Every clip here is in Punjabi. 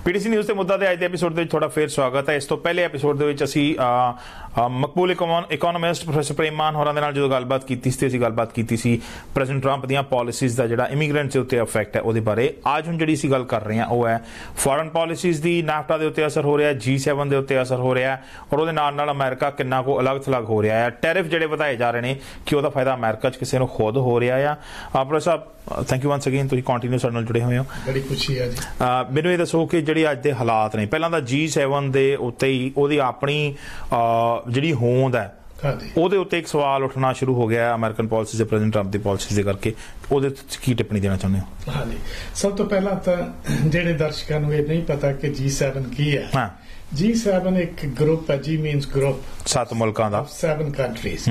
पीटीसी न्यूज़ के मुद्दा के अज के एपीसोड में थोड़ा फिर स्वागत है। इस तो पहले एपीसोड असी मकबूल इकोनॉमिस्ट प्रोफैसर प्रेम मान होरां दे नाल जो गलबात की असी गलबात की प्रेजिडेंट ट्रंप दी पॉलिसीज़ का जिहड़ा इमीग्रेंट्स के उत्ते इफैक्ट है उहदे बारे अज हुण जिहड़ी असी गल कर रहे हैं वो है फॉरन पॉलिसीज़ दी नाफ्टा के उत्ते असर हो रहा है, G7 के उत्ते असर हो रहा है और उहदे नाल नाल अमेरिका कितना को अलग थलग हो रहा है। टैरिफ जिहड़े वधाए जा रहे हैं कि उहदा फायदा अमेरिका च किसी नूं खुद हो रहा है। प्रोफैसर साहब थैंक यू वंस अगेन, तुसीं कंटिन्यू साडे नाल जुड़े हुए हो, बड़ी खुशी है जी। मैनूं ये दसो कि जिहड़े अज दे हालात ने, पहलां तां G7 दे उत्ते ही उहदी अपनी जिहड़ी होंद है ਉਹਦੇ ਉੱਤੇ ਇੱਕ ਸਵਾਲ ਉੱਠਣਾ ਸ਼ੁਰੂ ਹੋ ਗਿਆ ਅਮਰੀਕਨ ਪਾਲਿਸੀ ਦੇ ਪ੍ਰੈਜ਼ੀਡੈਂਟ ਟਰੰਪ ਦੀ ਪਾਲਿਸੀ ਦੇ ਕਰਕੇ, ਉਹਦੇ ਤੇ ਕੀ ਟਿੱਪਣੀ ਦੇਣਾ ਚਾਹੁੰਦੇ ਹੋ? ਹਾਂਜੀ, ਸਭ ਤੋਂ ਪਹਿਲਾਂ ਤਾਂ ਜਿਹੜੇ ਦਰਸ਼ਕਾਂ ਨੂੰ ਇਹ ਨਹੀਂ ਪਤਾ ਕਿ G7 ਕੀ ਹੈ। ਹਾਂ, G7 ਇੱਕ ਗਰੁੱਪ ਹੈ, G ਮੀਨਸ ਗਰੁੱਪ, 7 ਮੁਲਕਾਂ ਦਾ, 7 ਕੰਟਰੀਜ਼,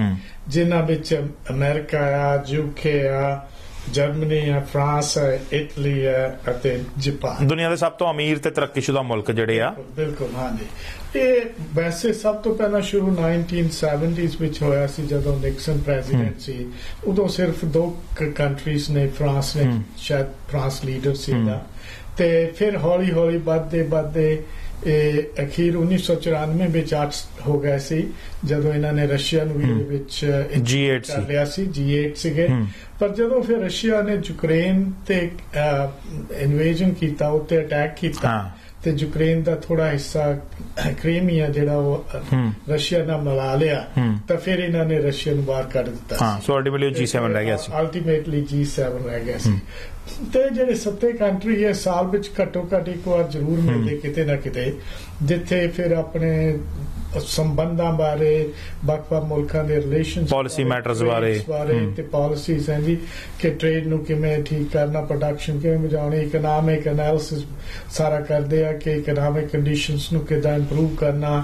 ਜਿਨ੍ਹਾਂ ਵਿੱਚ ਅਮਰੀਕਾ ਆ, UK ਆ, जर्मनी है, फ्रांस है, इटली है ਅਤੇ जापान, दुनिया के सब तो अमीर ते तरक्कीशुदा मुल्क ਜਿਹੜੇ ਆ। बिल्कुल हाँ जी। ਇਹ वैसे सब तो पहला शुरू 1970s ਵਿੱਚ ਹੋਇਆ ਸੀ ਜਦੋਂ ਨਿਕਸਨ ਪ੍ਰੈਜ਼ੀਡੈਂਟ ਸੀ। ਉਦੋਂ ਸਿਰਫ 2 ਕੰਟਰੀਜ਼ ਨੇ, ਫਰਾਂਸ ਨੇ, ਸ਼ਾਇਦ ਫਰਾਂਸ ਲੀਡਰ ਸੀਗਾ, ਤੇ ਫਿਰ ਹੌਲੀ ਹੌਲੀ ਵੱਧਦੇ ਅਖੀਰ 1994 ਵਿੱਚ 8 ਹੋ ਗਏ ਸੀ ਜਦੋਂ ਇਹਨਾਂ ਨੇ ਰਸ਼ੀਆ ਨੂੰ ਵੀ ਵਿੱਚ G8 ਕਰ ਲਿਆ ਸੀ। G8 ਸੀਗੇ, ਪਰ ਜਦੋਂ ਫਿਰ ਰਸ਼ੀਆ ਨੇ ਯੂਕਰੇਨ ਤੇ ਇਨਵੇਜਨ ਕੀਤਾ, ਉੱਤੇ ਅਟੈਕ ਕੀਤਾ, ਤੇ ਯੂਕਰੇਨ ਦਾ ਥੋੜਾ ਹਿੱਸਾ ਕ੍ਰੀਮੀਆ ਜਿਹੜਾ ਉਹ ਰਸ਼ੀਆ ਨਾਲ ਮਿਲਾ ਲਿਆ, ਤਾਂ ਫਿਰ ਇਹਨਾਂ ਨੇ ਰਸ਼ੀਆ ਨੂੰ ਬਾਹਰ ਕੱਢ ਦਿੱਤਾ ਸੀ। ਸੋ ਅਲਟੀਮੇਟਲੀ G7 ਰਹਿ ਗਿਆ ਸੀ। ਅਲਟੀਮੇਟਲੀ G7 ਰਹਿ ਗਿਆ ਸੀ। ਤੇ ਜਿਹੜੇ 7 ਕੰਟਰੀ ਹੈ ਸਾਲ ਵਿੱਚ ਘੱਟੋ ਘੱਟ ਇੱਕ ਵਾਰ ਜ਼ਰੂਰ ਮਿਲਦੇ ਕਿਤੇ ਨਾ ਕਿਤੇ, ਜਿੱਥੇ ਫਿਰ ਆਪਣੇ ਸੰਬੰਧਾਂ ਬਾਰੇ, ਵੱਖ-ਵੱਖ ਮੁਲਕਾਂ ਦੇ ਰਿਲੇਸ਼ਨਸ, ਪਾਲਿਸੀ ਮੈਟਰਸ ਬਾਰੇ ਤੇ ਪਾਲਿਸੀਜ਼ ਹੈ ਜੀ, ਕਿ ਟ੍ਰੇਡ ਨੂੰ ਕਿਵੇਂ ਠੀਕ ਕਰਨਾ, ਪ੍ਰੋਡਕਸ਼ਨ ਕਿਵੇਂ ਵਧਾਉਣੀ, ਇਕਨੋਮਿਕ ਐਨਾਲਿਸਿਸ ਸਾਰਾ ਕਰਦੇ ਆ ਕਿ ਇਕਨੋਮਿਕ ਕੰਡੀਸ਼ਨਸ ਨੂੰ ਕਿੱਦਾਂ ਇੰਪਰੂਵ ਕਰਨਾ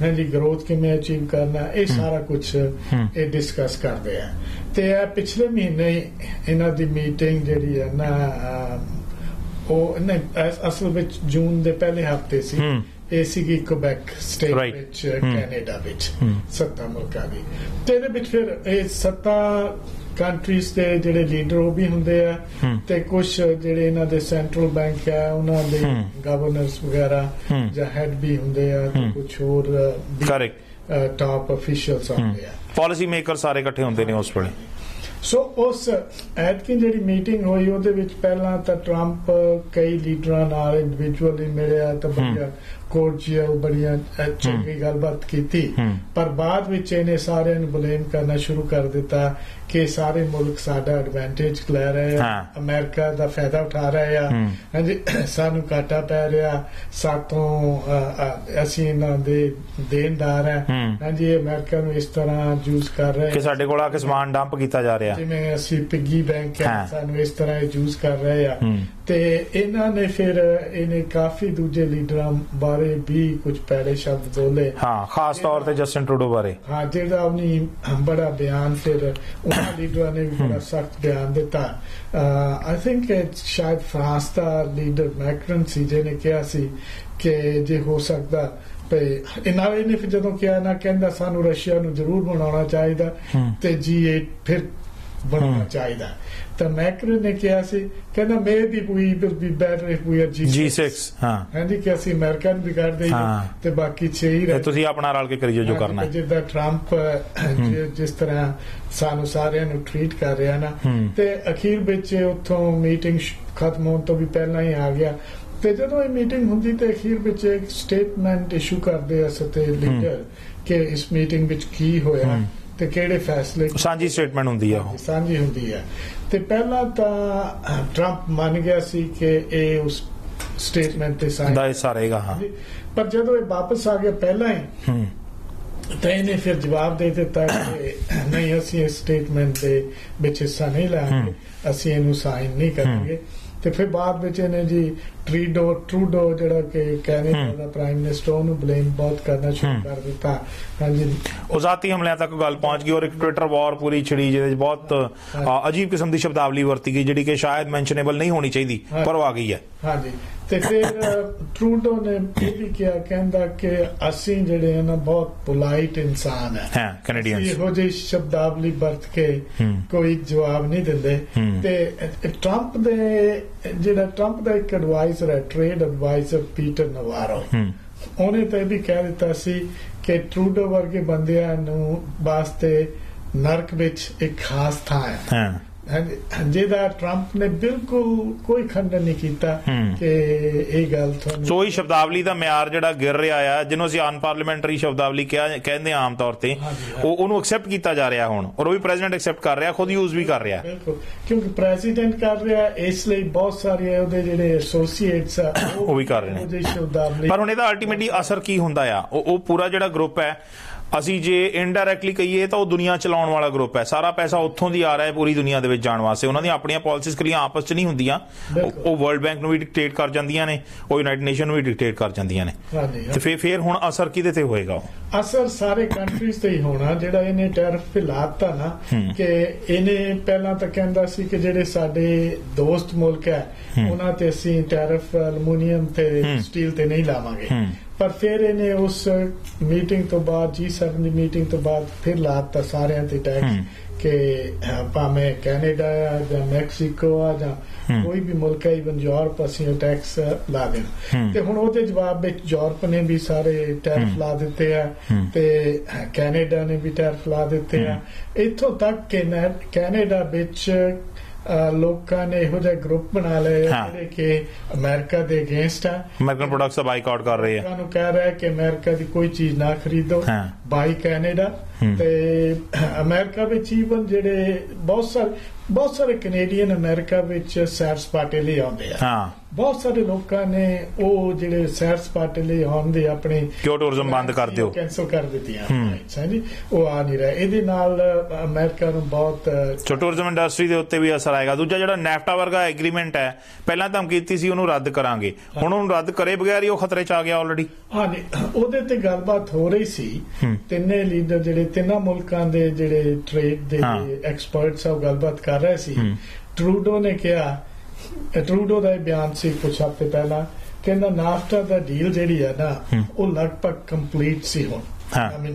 ਹੈ ਜੀ, ਗਰੋਥ ਕਿਵੇਂ ਅਚੀਵ ਕਰਨਾ, ਇਹ ਸਾਰਾ ਕੁਝ ਇਹ ਡਿਸਕਸ ਕਰਦੇ ਆ। ਤੇ ਇਹ ਪਿਛਲੇ ਮਹੀਨੇ ਇਹਨਾਂ ਦੀ ਮੀਟਿੰਗ ਜਿਹੜੀ ਹੈ ਨਾ, ਉਹ ਅਸਲ ਵਿੱਚ ਜੂਨ ਦੇ ਪਹਿਲੇ ਹਫ਼ਤੇ ਸੀ। ਇਹ ਸੀਗੀ ਕੁਬੈਕ ਸਟੇਟ ਵਿੱਚ ਕੈਨੇਡਾ ਵਿੱਚ 7 ਮੁਲਕਾਂ ਦੀ। ਤੇ ਇਹਦੇ ਵਿੱਚ ਫਿਰ ਇਹ 7 ਕੰਟਰੀਜ਼ ਦੇ ਜਿਹੜੇ ਲੀਡਰ ਉਹ ਵੀ ਹੁੰਦੇ ਆ, ਤੇ ਕੁਝ ਜਿਹੜੇ ਇਹਨਾਂ ਦੇ ਸੈਂਟਰਲ ਬੈਂਕ ਹੈ ਉਹਨਾਂ ਦੇ ਗਵਰਨਰਸ ਵਗੈਰਾ ਜਾਂ ਹੈਡ ਵੀ ਹੁੰਦੇ ਆ, ਤੇ ਕੁਝ ਹੋਰ ਟਾਪ ਅਫੀਸ਼ੀਅਲਸ ਹੁੰਦੇ ਆ, ਪਾਲਿਸੀ ਮੇਕਰ ਸਾਰੇ ਇਕੱਠੇ ਹੁੰਦੇ ਨੇ ਉਸ ਵੇਲੇ। ਸੋ ਉਸ ਐਤਕੀ ਜਿਹੜੀ ਮੀਟਿੰਗ ਹੋਈ ਉਹਦੇ ਵਿੱਚ ਪਹਿਲਾਂ ਤਾਂ ਟਰੰਪ ਕਈ ਲੀਡਰਾਂ ਨਾਲ ਇੰਡੀਵਿਜੂਅਲੀ ਮਿਲਿਆ, ਤਾਂ ਬੜੀਆਂ ਕੋਰਡੀਅਲ, ਬੜੀਆਂ ਚੰਗੀ ਗੱਲਬਾਤ ਕੀਤੀ, ਪਰ ਬਾਅਦ ਵਿੱਚ ਇਹਨੇ ਸਾਰਿਆਂ ਨੂੰ ਬਲੇਮ ਕਰਨਾ ਸ਼ੁਰੂ ਕਰ ਦਿੱਤਾ ਕਿ ਸਾਰੇ ਮੁਲਕ ਸਾਡਾ ਐਡਵਾਂਟੇਜ ਲੈ ਰਹੇ ਆ, ਅਮਰੀਕਾ ਦਾ ਫਾਇਦਾ ਉਠਾ ਰਹੇ ਆ, ਹਾਂਜੀ ਸਾਨੂੰ ਘਾਟਾ ਪੈ ਰਿਹਾ, ਸਾਥੋਂ ਅਸੀਂ ਇਹਨਾਂ ਦੇ ਦੇਣਦਾਰ ਆ, ਹਾਂਜੀ ਅਮਰੀਕਾ ਨੂੰ ਇਸ ਤਰ੍ਹਾਂ ਯੂਜ਼ ਕਰ ਰਹੇ ਕਿ ਸਾਡੇ ਕੋਲ ਆ ਕੇ ਸਮਾਨ ਡੰਪ ਕੀਤਾ ਜਾ ਰਿਹਾ, ਜਿਵੇਂ ਅਸੀਂ ਪਿੱਗੀ ਬੈਂਕ ਹੈ, ਸਾਨੂੰ ਇਸ ਤਰ੍ਹਾਂ ਯੂਜ਼ ਕਰ ਰਹੇ ਆ। ਤੇ ਇਹਨਾਂ ਨੇ ਫਿਰ ਇਹਨੇ ਕਾਫੀ ਦੂਜੇ ਲੀਡਰਾਂ ਬਾਰੇ ਵੀ ਕੁਝ ਪੈੜੇ ਸ਼ਬਦ ਬੋਲੇ, ਹਾਂ ਖਾਸ ਤੌਰ ਤੇ ਜਸਟਿਨ ਟਰੂਡੋ ਬਾਰੇ, ਹਾਂ ਜਿਹੜਾ ਉਹਨੇ ਬੜਾ ਬਿਆਨ, ਫਿਰ ਉਹਨਾਂ ਲੀਡਰਾਂ ਨੇ ਵੀ ਬੜਾ ਸਖਤ ਬਿਆਨ ਦਿੱਤਾ। ਆਈ ਥਿੰਕ ਸ਼ਾਇਦ ਫਰਾਂਸ ਦਾ ਲੀਡਰ ਮੈਕਰਨ ਸੀ ਜਿਹਨੇ ਕਿਹਾ ਸੀ ਕਿ ਜੇ ਹੋ ਸਕਦਾ ਨਾਲ ਇਹਨੇ ਫਿਰ ਜਦੋਂ ਕਿਹਾ ਨਾ, ਕਹਿੰਦਾ ਸਾਨੂੰ ਰਸ਼ੀਆ ਨੂੰ ਜ਼ਰੂਰ ਬਣਾਉਣਾ ਚਾਹੀਦਾ ਤੇ G8 ਫਿਰ ਬਣਾਉਣਾ ਚਾਹੀਦਾ। ਤਾਂ ਮੈਕਰਨ ਨੇ ਕਿਹਾ ਸੀ, ਕਹਿੰਦਾ maybe we will be better if we are G6, ਹਾਂਜੀ ਕਿ ਅਸੀਂ ਅਮਰੀਕਾ ਨੂੰ ਵਿਗਾੜ ਦੇਈਏ ਤੇ ਬਾਕੀ 6 ਹੀ ਰਹੇ, ਤੁਸੀਂ ਆਪਣਾ ਰਲ ਕੇ ਕਰੀਓ ਜੋ ਕਰਨਾ। ਜਿੱਦਾਂ ਟਰੰਪ ਜਿਸ ਤਰ੍ਹਾਂ ਸਾਨੂੰ ਸਾਰਿਆਂ ਨੂੰ ਟ੍ਰੀਟ ਕਰ ਰਿਹਾ ਨਾ, ਤੇ ਅਖੀਰ ਵਿੱਚ ਉੱਥੋਂ ਮੀਟਿੰਗ ਖਤਮ ਹੋਣ ਤੋਂ ਵੀ ਪਹਿਲਾਂ ਹੀ ਆ ਗਿਆ। ਤੇ ਜਦੋਂ ਇਹ ਮੀਟਿੰਗ ਹੁੰਦੀ ਤੇ ਅਖੀਰ ਵਿੱਚ ਇੱਕ ਸਟੇਟਮੈਂਟ ਇਸ਼ੂ ਕਰਦੇ ਆ 7 ਲੀਡਰ ਕਿ ਇਸ ਮੀਟਿੰਗ ਵਿੱਚ ਕੀ ਹੋਇਆ ਤੇ ਕਿਹੜੇ ਫੈਸਲੇ, ਸਾਂਝੀ ਸਟੇਟਮੈਂਟ ਹੁੰਦੀ ਆ, ਸਾਂਝੀ ਹੁੰਦੀ ਹੈ। ਤੇ ਪਹਿਲਾਂ ਤਾਂ ਟਰੰਪ ਮੰਨ ਗਿਆ ਸੀ ਕਿ ਇਹ ਉਸ ਸਟੇਟਮੈਂਟ ਤੇ ਹਿੱਸਾ ਰਹੇਗਾ, ਪਰ ਜਦੋਂ ਇਹ ਵਾਪਸ ਆ ਗਿਆ ਪਹਿਲਾਂ ਹੀ, ਤਾਂ ਇਹਨੇ ਫਿਰ ਜਵਾਬ ਦੇ ਦਿੱਤਾ ਕਿ ਨਹੀਂ ਅਸੀਂ ਇਸ ਸਟੇਟਮੈਂਟ ਦੇ ਵਿੱਚ ਹਿੱਸਾ ਨਹੀਂ ਲਾਂਗੇ, ਅਸੀਂ ਇਹਨੂੰ ਸਾਈਨ ਨਹੀਂ ਕਰਾਂਗੇ। ਤੇ ਫਿਰ ਬਾਅਦ ਵਿੱਚ ਇਹਨੇ ਜੀ ਟਰੂਡੋ ਜਿਹੜਾ ਕਿ ਕੈਨੇਡਾ ਦਾ ਪ੍ਰਾਈਮ ਮਿਨਿਸਟਰ, ਉਹਨੂੰ ਬਲੇਮ ਬਹੁਤ ਕਰਨਾ ਸ਼ੁਰੂ ਕਰ ਦਿੱਤਾ। ਹਾਂਜੀ, ਉਹ ਜ਼ਾਤੀ ਹਮਲਿਆਂ ਤੱਕ ਗੱਲ ਪਹੁੰਚ ਗਈ ਔਰ ਇੱਕ ਟਵਿੱਟਰ ਵਾਰ ਪੂਰੀ ਛਿੜੀ ਜਿਹਦੇ ਬਹੁਤ ਅਜੀਬ ਕਿਸਮ ਦੀ ਸ਼ਬਦਾਵਲੀ ਵਰਤੀ ਗਈ ਜਿਹੜੀ ਕਿ ਸ਼ਾਇਦ ਮੈਂਸ਼ਨੇਬਲ ਨਹੀਂ ਹੋਣੀ ਚਾਹੀਦੀ, ਪਰ ਉਹ ਆ ਗਈ ਹੈ। ਹਾਂਜੀ, ਤੇ ਫਿਰ ਟਰੂਡੋ ਨੇ ਇਹ ਵੀ ਕਿਹਾ, ਕਹਿੰਦਾ ਕਿ ਅਸੀਂ ਜਿਹੜੇ ਆ ਨਾ ਬਹੁਤ ਪੋਲਾਈਟ ਇਨਸਾਨ ਹੈ, ਕੈਨੇਡੀਅਨਸ ਇਹੋ ਜਿਹੀ ਸ਼ਬਦਾਵਲੀ ਵਰਤ ਕੇ ਕੋਈ ਜਵਾਬ ਨਹੀਂ ਦਿੰਦੇ। ਤੇ ਟਰੰਪ ਦਾ ਇੱਕ ਐਡਵਾਈਜ਼ਰ ਹੈ, ਟ੍ਰੇਡ ਐਡਵਾਈਜ਼ਰ ਪੀਟਰ ਨਵਾਰੋ, ਉਹਨੇ ਤਾਂ ਇਹ ਵੀ ਕਹਿ ਦਿੱਤਾ ਸੀ ਕਿ ਟਰੂਡੋ ਵਰਗੇ ਬੰਦਿਆਂ ਨੂੰ ਵਾਸਤੇ ਨਰਕ ਵਿੱਚ ਇੱਕ ਖਾਸ ਥਾਂ ਹੈ, ਜਿਹਦਾ ਟਰੰਪ ਨੇ ਬਿਲਕੁਲ ਕੋਈ ਖੰਡਨ ਨਹੀਂ ਕੀਤਾ ਕਿ ਇਹ ਗੱਲ ਤੁਹਾਨੂੰ। ਸੋ ਇਹ ਸ਼ਬਦਾਵਲੀ ਦਾ ਮਿਆਰ ਜਿਹੜਾ ਗਿਰ ਰਿਹਾ ਆ, ਜਿਹਨੂੰ ਅਸੀਂ ਅਨਪਾਰਲੀਮੈਂਟਰੀ ਸ਼ਬਦਾਵਲੀ ਕਹਿੰਦੇ ਆਮ ਤੌਰ ਤੇ, ਉਹਨੂੰ ਐਕਸੈਪਟ ਕੀਤਾ ਜਾ ਰਿਹਾ ਹੁਣ, ਔਰ ਉਹ ਵੀ ਪ੍ਰੈਜ਼ੀਡੈਂਟ ਐਕਸੈਪਟ ਕਰ ਰਿਹਾ, ਖੁਦ ਯੂਜ਼ ਵੀ ਕਰ ਰਿਹਾ। ਬਿਲਕੁਲ, ਕਿਉਂਕਿ ਪ੍ਰੈਜ਼ੀਡੈਂਟ ਕਰ ਰਿਹਾ, ਇਸ ਲਈ ਬਹੁਤ ਸਾਰੇ ਉਹਦੇ ਜਿਹੜੇ ਐਸੋਸੀਏਟਸ ਆ ਉਹ ਵੀ ਕਰ ਰਹੇ ਨੇ। ਪਰ ਹੁਣ ਇਹਦਾ ਅਲਟੀਮੇਟਲੀ ਅਸਰ ਕੀ ਹੁੰਦਾ ਆ? ਉਹ ਪੂਰਾ ਜਿਹੜਾ ਗਰੁੱਪ ਹੈ, ਅਸੀਂ ਜੇ ਇਨਡਾਇਰੈਕਟਲੀ ਕਹੀਏ ਤਾਂ ਉਹ ਦੁਨੀਆ ਚਲਾਉਣ ਵਾਲਾ ਗਰੁੱਪ ਹੈ, ਸਾਰਾ ਪੈਸਾ ਉੱਥੋਂ ਦੀ ਆ ਰਿਹਾ ਹੈ ਪੂਰੀ ਦੁਨੀਆ ਦੇ ਵਿੱਚ ਜਾਣ ਵਾਸਤੇ। ਉਹਨਾਂ ਦੀਆਂ ਆਪਣੀਆਂ ਪਾਲਿਸੀਜ਼ ਕਲੀਆਂ ਆਪਸ 'ਚ ਨਹੀਂ ਹੁੰਦੀਆਂ, ਉਹ ਵਰਲਡ ਬੈਂਕ ਨੂੰ ਵੀ ਡਿਕਟੇਟ ਕਰ ਜਾਂਦੀਆਂ ਨੇ, ਉਹ ਯੂਨਾਈਟਿਡ ਨੇਸ਼ਨ ਨੂੰ ਵੀ ਡਿਕਟੇਟ ਕਰ ਜਾਂਦੀਆਂ ਨੇ। ਤੇ ਫਿਰ ਹੁਣ ਅਸਰ ਕਿਹਦੇ ਤੇ ਹੋਏਗਾ? ਅਸਰ ਸਾਰੇ ਕੰਟਰੀਜ਼ ਤੇ ਹੀ ਹੋਣਾ। ਜਿਹੜਾ ਇਹਨੇ ਟੈਰਿਫ ਲਾਤਾ ਨਾ, ਕਿ ਇਹਨੇ ਪਹਿਲਾਂ ਤਾਂ ਕਹਿੰਦਾ ਸੀ ਕਿ ਜਿਹੜੇ ਸਾਡੇ ਦੋਸਤ ਮੁਲਕ ਹੈ ਉਹਨਾਂ ਤੇ ਅਸੀਂ ਟੈਰਿਫ ਐਲੂਮੀਨੀਅਮ ਤੇ ਸਟੀਲ ਤੇ ਨਹੀਂ ਲਾਵਾਂਗੇ, ਪਰ ਫਿਰ ਇਹਨੇ ਉਸ ਮੀਟਿੰਗ ਤੋਂ ਬਾਅਦ G7 ਦੀ ਮੀਟਿੰਗ ਤੋਂ ਬਾਅਦ ਫਿਰ ਲਾਤਾ ਸਾਰਿਆਂ ਤੇ ਟੈਕਸ, ਕਿ ਭਾਵੇਂ ਕੈਨੇਡਾ ਆ ਜਾਂ ਮੈਕਸੀਕੋ ਆ ਜਾਂ ਕੋਈ ਵੀ ਮੁਲਕ ਹੈ, ਇਵਨ ਯੂਰਪ, ਅਸੀਂ ਟੈਕਸ ਲਾ ਦੇਣਾ। ਤੇ ਹੁਣ ਉਹਦੇ ਜਵਾਬ ਵਿੱਚ ਯੂਰਪ ਨੇ ਵੀ ਸਾਰੇ ਟੈਰਿਫ ਲਾ ਦਿੱਤੇ ਆ, ਤੇ ਕੈਨੇਡਾ ਨੇ ਵੀ ਟੈਰਿਫ ਲਾ ਦਿੱਤੇ ਆ। ਇੱਥੋਂ ਤੱਕ ਕਿ ਕੈਨੇਡਾ ਵਿੱਚ ਲੋਕਾਂ ਨੇ ਇਹੋ ਜਿਹਾ ਗਰੁੱਪ ਬਣਾ ਲਏ ਜਿਹੜੇ ਕਿ ਅਮਰੀਕਾ ਦੇ ਅਗੇਂਸਟ ਆ, ਅਮਰੀਕਨ ਪ੍ਰੋਡਕਟਸ ਦਾ ਬਾਈਕਾਟ ਕਰ ਰਹੇ ਆ, ਉਹਨਾਂ ਨੂੰ ਕਹਿ ਰਿਹਾ ਕਿ ਅਮਰੀਕਾ ਦੀ ਕੋਈ ਚੀਜ਼ ਨਾ ਖਰੀਦੋ, ਬਾਈ ਕੈਨੇਡਾ। ਤੇ ਅਮਰੀਕਾ ਵਿੱਚ ਈਵਨ ਜਿਹੜੇ ਬਹੁਤ ਸਾਰੇ ਕੈਨੇਡੀਅਨ ਅਮਰੀਕਾ ਵਿੱਚ ਸੈਰ ਸਪਾਟੇ ਲਈ ਆਉਂਦੇ ਆ, ਬਹੁਤ ਸਾਰੇ ਲੋਕਾਂ ਨੇ ਉਹ ਜਿਹੜੇ ਸੈਰ ਸਪਾਟੇ ਲਈ ਆਉਂਦੇ ਆਪਣੇ ਟੂਰਿਜ਼ਮ ਬੰਦ ਕਰ ਦਿਓ, ਕੈਂਸਲ ਕਰ ਦਿੱਤੀਆਂ, ਹਾਂਜੀ, ਉਹ ਆ ਨਹੀਂ ਰਹੇ। ਇਹਦੇ ਨਾਲ ਅਮਰੀਕਾ ਨੂੰ ਬਹੁਤ ਟੂਰਿਜ਼ਮ ਇੰਡਸਟਰੀ ਦੇ ਉੱਤੇ ਵੀ ਅਸਰ ਆਏਗਾ। ਦੂਜਾ ਜਿਹੜਾ ਨੈਫਟਾ ਵਰਗਾ ਐਗਰੀਮੈਂਟ ਹੈ, ਪਹਿਲਾਂ ਤਾਂ ਕੀਤੀ ਸੀ ਉਹਨੂੰ ਰੱਦ ਕਰਾਂਗੇ, ਹੁਣ ਉਹਨੂੰ ਰੱਦ ਕਰੇ ਬਗੈਰ ਹੀ ਉਹ ਖਤਰੇ 'ਚ ਆ ਗਿਆ ਆਲਰੇਡੀ। ਹਾਂਜੀ, ਉਹਦੇ ਤੇ ਗੱਲਬਾਤ ਹੋ ਰਹੀ ਸੀ, ਤਿੰਨੇ ਲੀਡਰ ਜਿਹੜੇ ਤਿੰਨਾਂ ਮੁਲਕਾਂ ਦੇ ਜਿਹੜੇ ਟ੍ਰੇਡ ਦੇ ਐਕਸਪਰਟਸ ਆ ਉਹ ਗੱਲਬਾਤ ਕਰ ਰਹੇ ਸੀ। ਟਰੂਡੋ ਨੇ ਕਿਹਾ, ਟਰੂਡੋ ਦਾ ਇਹ ਬਿਆਨ ਸੀ ਕੁਝ ਹਫ਼ਤੇ ਪਹਿਲਾਂ, ਕਹਿੰਦਾ ਨਾਫਟਾ ਦਾ ਡੀਲ ਜਿਹੜੀ ਹੈ ਨਾ ਉਹ ਲਗਭਗ ਕੰਪਲੀਟ ਸੀ, ਹੁਣ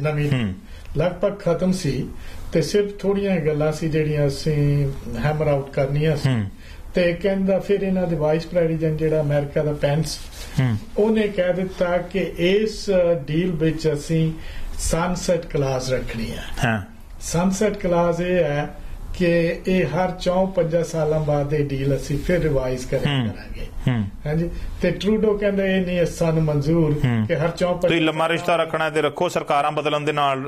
ਨਵੀਂ ਲਗਭਗ ਖਤਮ ਸੀ, ਤੇ ਸਿਰਫ ਥੋੜੀਆਂ ਗੱਲਾਂ ਸੀ ਜਿਹੜੀਆਂ ਅਸੀਂ ਹੈਮਰ ਆਊਟ ਕਰਨੀਆਂ ਸੀ। ਤੇ ਕਹਿੰਦਾ ਫਿਰ ਇਹਨਾਂ ਦੇ ਵਾਈਸ ਪ੍ਰੈਜ਼ੀਡੈਂਟ ਜਿਹੜਾ ਅਮਰੀਕਾ ਦਾ ਪੈਂਸ, ਉਹਨੇ ਕਹਿ ਦਿੱਤਾ ਕਿ ਇਸ ਡੀਲ ਵਿੱਚ ਅਸੀਂ ਸਨਸੈਟ ਕਲਾਸ ਰੱਖਣੀ ਹੈ। ਸਨਸੈਟ ਕਲਾਸ ਇਹ ਹੈ ਕਿ ਇਹ ਹਰ 4-5 ਸਾਲਾਂ ਬਾਅਦ ਇਹ ਡੀਲ ਅਸੀਂ ਫਿਰ ਰਿਵਾਈਜ਼ ਕਰਾਂਗੇ। ਹਾਂਜੀ, ਤੇ ਟਰੂਡੋ ਕਹਿੰਦਾ ਇਹ ਨਹੀਂ ਸਾਨੂੰ ਮਨਜ਼ੂਰ ਕਿ ਹਰ 4-5 ਲੰਮਾ ਰਿਸ਼ਤਾ ਰੱਖਣਾ ਤੇ ਰੱਖੋ, ਸਰਕਾਰਾਂ ਬਦਲਣ ਦੇ ਨਾਲ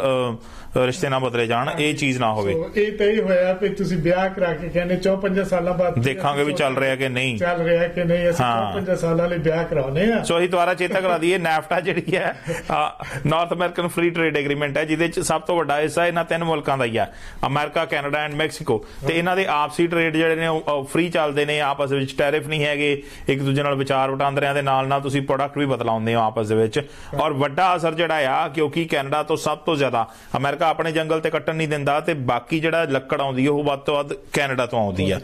ਰਿਸ਼ਤੇ ਨਾ ਬਦਲੇ ਜਾਣ, ਇਹ ਚੀਜ਼ ਨਾ ਹੋਵੇ। ਇਹ ਤਾਂ ਹੀ ਹੋਇਆ ਵੀ ਤੁਸੀਂ ਵਿਆਹ ਕਰਾ ਕੇ ਕਹਿੰਦੇ 4-5 ਸਾਲਾਂ ਬਾਅਦ ਦੇਖਾਂਗੇ ਵੀ ਚੱਲ ਰਿਹਾ ਕਿ ਨਹੀਂ, ਅਸੀਂ 4-5 ਸਾਲਾਂ ਲਈ ਵਿਆਹ ਕਰਾਉਨੇ ਆ। ਸੋ ਅਸੀਂ ਦੁਬਾਰਾ ਚੇਤਾ ਕਰਾ ਦਈਏ, ਨੈਫਟਾ ਜਿਹੜੀ ਹੈ north American free trade agreement ਹੈ, ਜਿਹਦੇ ਚ ਸਭ ਤੋਂ ਵੱਡਾ ਹਿੱਸਾ ਇਹਨਾਂ 3 ਮੁਲਕਾਂ ਦਾ ਹੀ ਆ, ਅਮਰੀਕਾ, ਕੈਨੇਡਾ ਐਂਡ ਮੈਕਸੀਕੋ। ਤੇ ਇਹਨਾਂ ਦੇ ਆਪਸੀ ਟ੍ਰੇਡ ਜਿਹੜੇ ਨੇ ਉਹ ਫ੍ਰੀ ਚੱਲਦੇ ਨੇ, ਆਪਸ ਵਿੱਚ ਟੈਰਿਫ ਨਹੀਂ ਹੈਗੇ, ਇੱਕ ਦੂਜੇ ਨਾਲ ਵਿਚਾਰ ਵਟਾਂਦਰਿਆਂ ਦੇ ਨਾਲ ਤੁਸੀਂ ਪ੍ਰੋਡਕਟ ਵੀ ਬਦਲਾਉਂਦੇ ਹੋ ਆਪਸ ਦੇ ਵਿੱਚ। ਔਰ ਵੱਡਾ ਅਸਰ ਜਿਹੜਾ ਆ, ਕਿਉਂਕਿ ਕੈਨੇਡਾ ਤੋਂ ਸਭ ਤੋਂ ਜ਼ਿਆਦਾ ਅਮਰੀਕਾ ਆਪਣੇ ਜੰਗਲ ਤੇ ਕੱਟਣ ਨਹੀਂ ਦਿੰਦਾ, ਤੇ ਬਾਕੀ ਜਿਹੜਾ ਲੱਕੜ ਆਉਂਦੀ ਹੈ ਉਹ ਵੱਧ ਤੋਂ ਵੱਧ ਕੈਨੇਡਾ ਤੋਂ ਆਉਂਦੀ ਹੈ।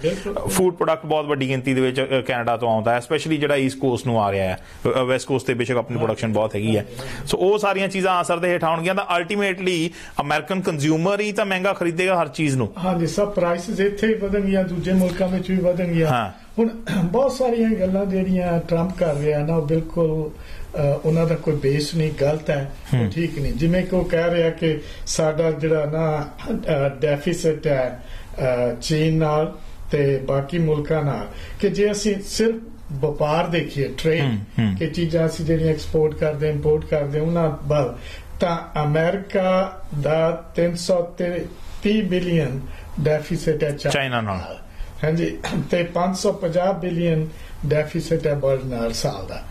ਫੂਡ ਪ੍ਰੋਡਕਟ ਬਹੁਤ ਵੱਡੀ ਗਿਣਤੀ ਦੇ ਵਿੱਚ ਕੈਨੇਡਾ ਤੋਂ ਆਉਂਦਾ ਹੈ, ਸਪੈਸ਼ਲੀ ਜਿਹੜਾ ਈਸਟ ਕੋਸਟ ਨੂੰ ਆ ਰਿਹਾ ਹੈ। ਵੈਸਟ ਕੋਸਟ ਤੇ ਬੇਸ਼ੱਕ ਆਪਣੀ ਪ੍ਰੋਡਕਸ਼ਨ ਬਹੁਤ ਹੈਗੀ ਹੈ। ਸੋ ਉਹ ਸਾਰੀਆਂ ਚੀਜ਼ਾਂ ਅਸਰ ਦੇ ਹੇਠ ਆਉਣਗੀਆਂ ਤਾਂ ਅਲਟੀਮੇਟਲੀ ਅਮਰੀਕਨ ਕੰਜ਼ਿਊਮਰ ਹੀ ਤਾਂ ਮਹਿੰਗਾ ਖਰੀਦੇਗਾ ਹਰ ਚੀਜ਼ ਨੂੰ। ਹਾਂਜੀ, ਸਭ ਪ੍ਰਾਈਸਿਸ ਇੱਥੇ ਹੀ ਵਧਣਗੀਆਂ, ਦੂਜੇ ਮੁਲਕਾਂ ਵਿੱਚ ਵੀ ਵਧਣਗੀਆਂ। ਹੁਣ ਬਹੁਤ ਸਾਰੀਆਂ ਗੱਲਾਂ ਜਿਹੜੀਆਂ ਟਰੰਪ ਕਰ ਰਿਹਾ ਨਾ, ਉਹ ਬਿਲਕੁਲ ਉਹਨਾਂ ਦਾ ਕੋਈ ਬੇਸ ਨਹੀਂ, ਗਲਤ ਹੈ, ਠੀਕ ਨਹੀਂ। ਜਿਵੇਂ ਕਿ ਉਹ ਕਹਿ ਰਿਹਾ ਕਿ ਸਾਡਾ ਜਿਹੜਾ ਨਾ ਡੈਫਿਸਿਟ ਹੈ ਚੀਨ ਨਾਲ ਤੇ ਬਾਕੀ ਮੁਲਕਾਂ ਨਾਲ, ਕਿ ਜੇ ਅਸੀਂ ਸਿਰਫ ਵਪਾਰ ਦੇਖੀਏ, ਟ੍ਰੇਡ, ਕਿ ਚੀਜ਼ਾਂ ਅਸੀਂ ਜਿਹੜੀਆਂ ਐਕਸਪੋਰਟ ਕਰਦੇ ਇੰਪੋਰਟ ਕਰਦੇ ਉਹਨਾਂ ਵੱਲ, ਤਾਂ ਅਮਰੀਕਾ ਦਾ 330 ਬਿਲੀਅਨ ਡੈਫਿਸਿਟ ਹੈ ਚਾਈਨਾ ਨਾਲ, ਹਾਂਜੀ, ਤੇ 550 ਬਿਲੀਅਨ ਡੈਫਿਸਿਟ ਹੈ ਵਰਲਡ ਨਾਲ ਸਾਲ ਦਾ,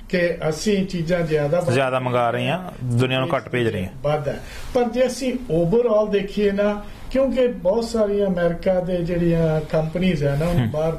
ਕਿ ਅਸੀਂ ਚੀਜ਼ਾਂ ਜ਼ਿਆਦਾ ਮੰਗਾ ਰਹੇ ਹਾਂ, ਦੁਨੀਆ ਨੂੰ ਘੱਟ ਭੇਜ ਰਹੇ ਹਾਂ, ਵੱਧ ਹੈ। ਪਰ ਜੇ ਅਸੀਂ ਓਵਰਆਲ ਦੇਖੀਏ ਨਾ, ਕਿਉਂਕਿ ਬਹੁਤ ਸਾਰੀਆਂ ਅਮਰੀਕਾ ਦੇ ਜਿਹੜੀਆਂ ਕੰਪਨੀਆਂ ਹੈ ਨਾ, ਬਾਹਰ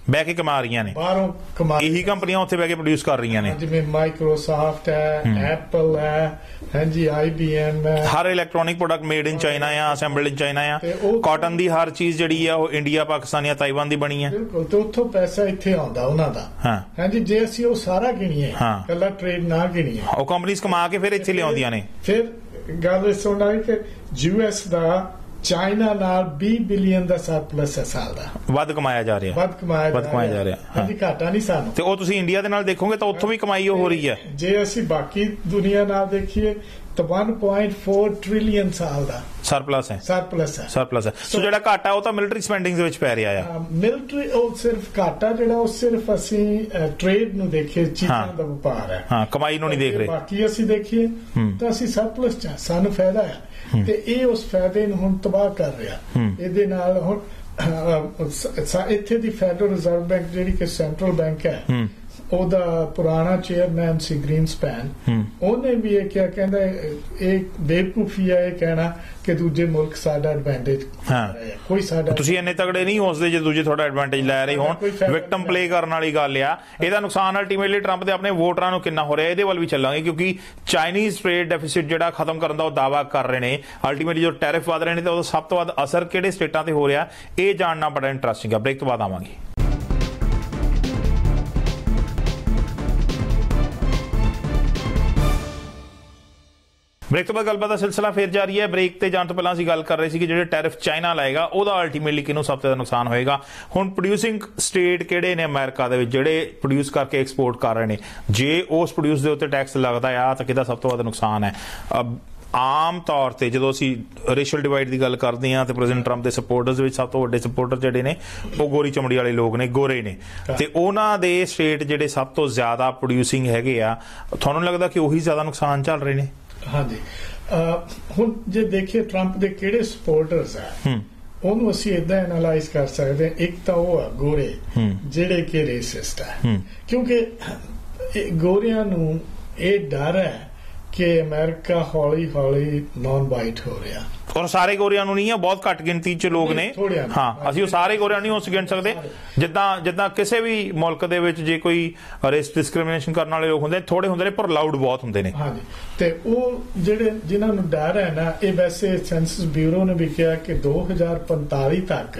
ਬਹਿ ਕੇ ਕਮਾ ਰਹੀਆਂ ਨੇ, ਬਾਹਰੋਂ ਕਮਾ, ਇਹੀ ਕੰਪਨੀਆਂ ਉੱਥੇ ਬਹਿ ਕੇ ਪ੍ਰੋਡਿਊਸ ਕਰ ਰਹੀਆਂ ਨੇ, ਜਿਵੇਂ ਮਾਈਕਰੋਸਾਫਟ ਹੈ, ਐਪਲ ਹੈ, ਹਾਂਜੀ IBM ਹੈ। ਹਰ electronic product made in China ਆ, ਅਸੈਂਬਲਡ ਇਨ ਚਾਈਨਾ ਆ। ਕਾਟਨ ਦੀ ਹਰ ਚੀਜ਼ ਜਿਹੜੀ ਆ ਉਹ ਇੰਡੀਆ, ਪਾਕਿਸਤਾਨ ਜਾਂ ਤਾਈਵਾਨ ਦੀ ਬਣੀ ਆ। ਬਿਲਕੁਲ, ਤੇ ਉੱਥੋਂ ਪੈਸਾ ਇੱਥੇ ਆਉਂਦਾ ਉਹਨਾਂ ਦਾ। ਹਾਂਜੀ, ਜੇ ਅਸੀਂ ਉਹ ਸਾਰਾ ਗਿਣੀਏ, ਕੱਲਾ ਟ੍ਰੇਡ ਨਾ ਗਿਣੀਏ, ਉਹ ਕੰਪਨੀਆਂ ਕਮਾ ਕੇ ਫਿਰ ਇੱਥੇ ਲਿਆਉਂਦੀਆਂ ਨੇ। ਫਿਰ ਗੱਲ ਇਸ ਤਰ੍ਹਾਂ ਹੈ ਕਿ US ਦਾ ਚਾਈਨਾ ਨਾਲ 20 ਬਿਲੀਅਨ ਦਾ ਸਰਪਲਸ ਹੈ ਸਾਲ ਦਾ, ਵੱਧ ਕਮਾਇਆ ਜਾ ਰਿਹਾ, ਵੱਧ ਕਮਾਇਆ ਜਾ ਰਿਹਾ। ਹਾਂਜੀ, ਘਾਟਾ ਨਹੀਂ ਸਾਨੂੰ। ਤੇ ਉਹ ਤੁਸੀਂ ਇੰਡੀਆ ਦੇ ਨਾਲ ਦੇਖੋਗੇ ਤਾਂ ਉੱਥੋਂ ਵੀ ਕਮਾਈ ਹੋ ਰਹੀ ਹੈ। ਜੇ ਅਸੀਂ ਬਾਕੀ ਦੁਨੀਆ ਨਾਲ ਦੇਖੀਏ ਤਾਂ 1.4 ਟ੍ਰਿਲੀਅਨ ਸਾਲ ਦਾ ਸਰਪਲਸ ਹੈ। ਸੋ ਜਿਹੜਾ ਘਾਟਾ ਉਹ ਤਾਂ ਮਿਲਟਰੀ ਸਪੈਂਡਿੰਗ ਦੇ ਵਿੱਚ ਪੈ ਰਿਹਾ ਆ। ਮਿਲਟਰੀ, ਉਹ ਸਿਰਫ ਘਾਟਾ ਜਿਹੜਾ ਉਹ ਸਿਰਫ ਅਸੀਂ ਟ੍ਰੇਡ ਨੂੰ ਦੇਖੇ, ਚੀਜ਼ਾਂ ਦਾ ਵਪਾਰ ਹੈ, ਕਮਾਈ ਨੂੰ ਨਹੀਂ ਦੇਖ ਰਹੇ। ਬਾਕੀ ਅਸੀਂ ਦੇਖੀਏ ਤਾਂ ਅਸੀਂ ਸਰਪਲਸ ਚ, ਸਾਨੂੰ ਫਾਇਦਾ ਹੈ, ਤੇ ਇਹ ਉਸ ਫਾਇਦੇ ਨੂੰ ਹੁਣ ਤਬਾਹ ਕਰ ਰਿਹਾ। ਇਹਦੇ ਨਾਲ ਹੁਣ ਇੱਥੇ ਦੀ ਫੈਡਰਲ ਰਿਜ਼ਰਵ ਬੈਂਕ ਜਿਹੜੀ ਕਿ ਸੈਂਟਰਲ ਬੈਂਕ ਹੈ, ਉਹਦਾ ਪੁਰਾਣਾ ਚੇਅਰਮੈਨ ਸੀ ਗ੍ਰੀਨਸਪੈਨ, ਉਹਨੇ ਵੀ ਇਹ ਕਿਹਾ, ਕਹਿੰਦਾ ਇਹ ਬੇਵਕੂਫੀ ਹੈ ਇਹ ਕਹਿਣਾ ਕਿ ਦੂਜੇ ਮੁਲਕ ਸਾਡਾ ਐਡਵਾਂਟੇਜ ਕੋਈ ਸਾਡਾ, ਤੁਸੀਂ ਇੰਨੇ ਤਗੜੇ ਨਹੀਂ ਹੋ ਸਕਦੇ ਜੇ ਦੂਜੇ ਤੁਹਾਡਾ ਐਡਵਾਂਟੇਜ ਲੈ ਰਹੇ ਹੋਣ। ਵਿਕਟਮ ਪਲੇ ਕਰਨ ਵਾਲੀ ਗੱਲ ਆ। ਇਹਦਾ ਨੁਕਸਾਨ ਅਲਟੀਮੇਟਲੀ ਟਰੰਪ ਦੇ ਆਪਣੇ ਵੋਟਰਾਂ ਨੂੰ ਕਿੰਨਾ ਹੋ ਰਿਹਾ, ਇਹਦੇ ਵੱਲ ਵੀ ਚੱਲਾਂਗੇ, ਕਿਉਂਕਿ ਚਾਈਨੀਜ਼ ਟ੍ਰੇਡ ਡੈਫਿਸਿਟ ਜਿਹੜਾ ਖਤਮ ਕਰਨ ਦਾ ਉਹ ਦਾਅਵਾ ਕਰ ਰਹੇ ਨੇ। ਅਲਟੀਮੇਟਲੀ ਜੋ ਟੈਰਿਫ ਵਧ ਰਹੇ ਨੇ ਤਾਂ ਉਹਦਾ ਸਭ ਤੋਂ ਵੱਧ ਅਸਰ ਕਿਹੜੇ ਸਟੇਟਾਂ ਤੇ ਹੋ ਰਿਹਾ, ਇਹ ਜਾਣਨਾ ਬੜਾ ਇੰਟਰਸਟਿੰਗ ਆ। ਬ੍ਰੇਕ ਤੋਂ ਬਾਅਦ ਆਵਾਂਗੇ। ਬ੍ਰੇਕ ਤੋਂ ਬਾਅਦ ਗੱਲਬਾਤ ਦਾ ਸਿਲਸਿਲਾ ਫੇਰ ਜਾਰੀ ਹੈ। ਬ੍ਰੇਕ ਤੇ ਜਾਣ ਤੋਂ ਪਹਿਲਾਂ ਅਸੀਂ ਗੱਲ ਕਰ ਰਹੇ ਸੀ ਕਿ ਜਿਹੜੇ ਟੈਰਿਫ ਚਾਈਨਾ ਲਾਏਗਾ ਉਹਦਾ ਅਲਟੀਮੇਟਲੀ ਕਿਹਨੂੰ ਸਭ ਤੋਂ ਜ਼ਿਆਦਾ ਨੁਕਸਾਨ ਹੋਏਗਾ। ਹੁਣ ਪ੍ਰੋਡਿਊਸਿੰਗ ਸਟੇਟ ਕਿਹੜੇ ਨੇ ਅਮਰੀਕਾ ਦੇ ਵਿੱਚ ਜਿਹੜੇ ਪ੍ਰੋਡਿਊਸ ਕਰਕੇ ਐਕਸਪੋਰਟ ਕਰ ਰਹੇ ਨੇ, ਜੇ ਉਸ ਪ੍ਰੋਡਿਊਸ ਦੇ ਉੱਤੇ ਟੈਕਸ ਲੱਗਦਾ ਆ ਤਾਂ ਕਿਹਦਾ ਸਭ ਤੋਂ ਵੱਧ ਨੁਕਸਾਨ ਹੈ। ਆਮ ਤੌਰ ਤੇ ਜਦੋਂ ਅਸੀਂ ਰੇਸ਼ੀਅਲ ਡਿਵਾਈਡ ਦੀ ਗੱਲ ਕਰਦੇ ਹਾਂ ਤੇ ਪ੍ਰੈਜ਼ੀਡੈਂਟ ਟਰੰਪ ਦੇ ਸਪੋਰਟਰਸ ਵਿੱਚ ਸਭ ਤੋਂ ਵੱਡੇ ਸਪੋਰਟਰ ਜਿਹੜੇ ਨੇ ਉਹ ਗੋਰੀ ਚਮੜੀ ਵਾਲੇ ਲੋਕ ਨੇ, ਗੋਰੇ ਨੇ, ਤੇ ਉਹਨਾਂ ਦੇ ਸਟੇਟ ਜਿਹੜੇ ਸਭ ਤੋਂ ਜ਼ਿਆਦਾ ਪ੍ਰੋਡਿਊਸਿੰਗ ਹੈਗੇ ਆ, ਤੁਹਾਨੂੰ ਲੱਗਦਾ ਕਿ ਉਹੀ ਜ਼ਿਆਦਾ ਨੁਕਸਾਨ ਝੱਲ ਰਹੇ ਨੇ? ਹਾਂਜੀ, ਹੁਣ ਜੇ ਦੇਖੀਏ ਟਰੰਪ ਦੇ ਕਿਹੜੇ ਸਪੋਰਟਰਸ ਆ, ਉਹਨੂੰ ਅਸੀਂ ਏਦਾਂ ਐਨਾਲਾਈਜ਼ ਕਰ ਸਕਦੇ ਹਾਂ। ਇੱਕ ਤਾਂ ਉਹ ਆ ਗੋਰੇ ਜਿਹੜੇ ਕਿ ਰੇਸਿਸਟ ਆ, ਕਿਉਂਕਿ ਗੋਰਿਆਂ ਨੂੰ ਇਹ ਡਰ ਹੈ ਕਿ ਅਮਰੀਕਾ ਹੌਲੀ ਹੌਲੀ ਨੌਨ ਵਾਈਟ ਹੋ ਰਿਹਾ, ਔਰ ਸਾਰੇ ਗੋਰਿਆਂ ਨੂੰ ਨਹੀਂ ਆ, ਬਹੁਤ ਘੱਟ ਗਿਣਤੀ ਚ ਲੋਕ ਨੇ। ਹਾਂ, ਅਸੀਂ ਉਹ ਸਾਰੇ ਗੋਰਿਆਂ ਨਹੀਂ ਉਸ ਗਿਣ ਸਕਦੇ। ਜਿੱਦਾਂ ਕਿਸੇ ਵੀ ਮੁਲਕ ਦੇ ਵਿੱਚ ਜੇ ਕੋਈ ਰੇਸ ਡਿਸਕ੍ਰਿਮੀਨੇਸ਼ਨ ਕਰਨ ਵਾਲੇ ਲੋਕ ਹੁੰਦੇ, ਥੋੜੇ ਹੁੰਦੇ ਨੇ ਪਰ ਲਾਊਡ ਬਹੁਤ ਹੁੰਦੇ ਨੇ। ਹਾਂਜੀ, ਤੇ ਉਹ ਜਿਹੜੇ ਜਿਨ੍ਹਾਂ ਨੂੰ ਡਰ ਹੈ ਨਾ, ਇਹ ਵੈਸੇ ਸੈਂਸਸ ਬਿਊਰੋ ਨੇ ਵੀ ਕਿਹਾ ਕਿ 2045 ਤੱਕ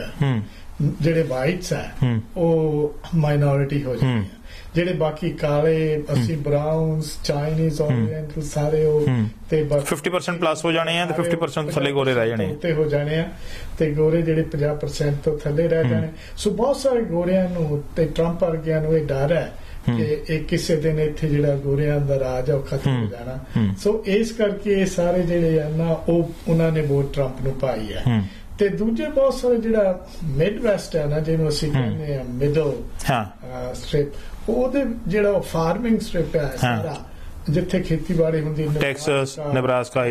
ਜਿਹੜੇ ਵਾਈਟਸ ਹੈ ਉਹ ਮਾਈਨੋਰਿਟੀ ਹੋ ਜਾਣਗੇ, ਜਿਹੜੇ ਬਾਕੀ ਕਾਲੇ, ਅਸੀਂ ਬਰਾਊਨਸ, ਚਾਈਨੀਜ਼, ਓਰੀਐਂਟਲ ਸਾਰੇ ਉਹ ਤੇ 50% ਪਲੱਸ ਹੋ ਜਾਣੇ ਆ ਤੇ 50% ਥੱਲੇ ਗੋਰੇ ਰਹਿ ਜਾਣੇ ਉੱਤੇ ਹੋ ਜਾਣੇ ਆ, ਤੇ ਗੋਰੇ ਜਿਹੜੇ 50% ਤੋਂ ਥੱਲੇ ਰਹਿ ਜਾਣੇ। ਸੋ ਬਹੁਤ ਸਾਰੇ ਗੋਰਿਆਂ ਨੂੰ ਤੇ ਟਰੰਪ ਵਰਗਿਆਂ ਨੂੰ ਇਹ ਡਰ ਹੈ ਕਿ ਇਹ ਕਿਸੇ ਦਿਨ ਇੱਥੇ ਜਿਹੜਾ ਗੋਰਿਆਂ ਦਾ ਰਾਜ ਆ ਉਹ ਖਤਮ ਹੋ ਜਾਣਾ। ਸੋ ਇਸ ਕਰਕੇ ਇਹ ਸਾਰੇ ਜਿਹੜੇ ਆ ਨਾ ਉਹ ਉਹਨਾਂ ਨੇ ਵੋਟ ਟਰੰਪ ਨੂੰ ਪਾਈ ਹੈ। ਤੇ ਦੂਜੇ ਬਹੁਤ ਸਾਰੇ ਜਿਹੜਾ ਮਿਡ ਵੈਸਟ ਹੈ ਨਾ, ਜਿਹਨੂੰ ਅਸੀਂ ਕਹਿੰਦੇ ਆ ਮਿਡਲ ਸਟ੍ਰਿਪ, ਉਹਦੇ ਜਿਹੜਾ ਫਾਰਮਿੰਗ ਸਟ੍ਰਿਪ ਹੈ ਸਾਰਾ, ਜਿੱਥੇ ਖੇਤੀਬਾੜੀ ਹੁੰਦੀ, ਟੈਕਸਸ, ਨੇਬਰਾਸਕਾ,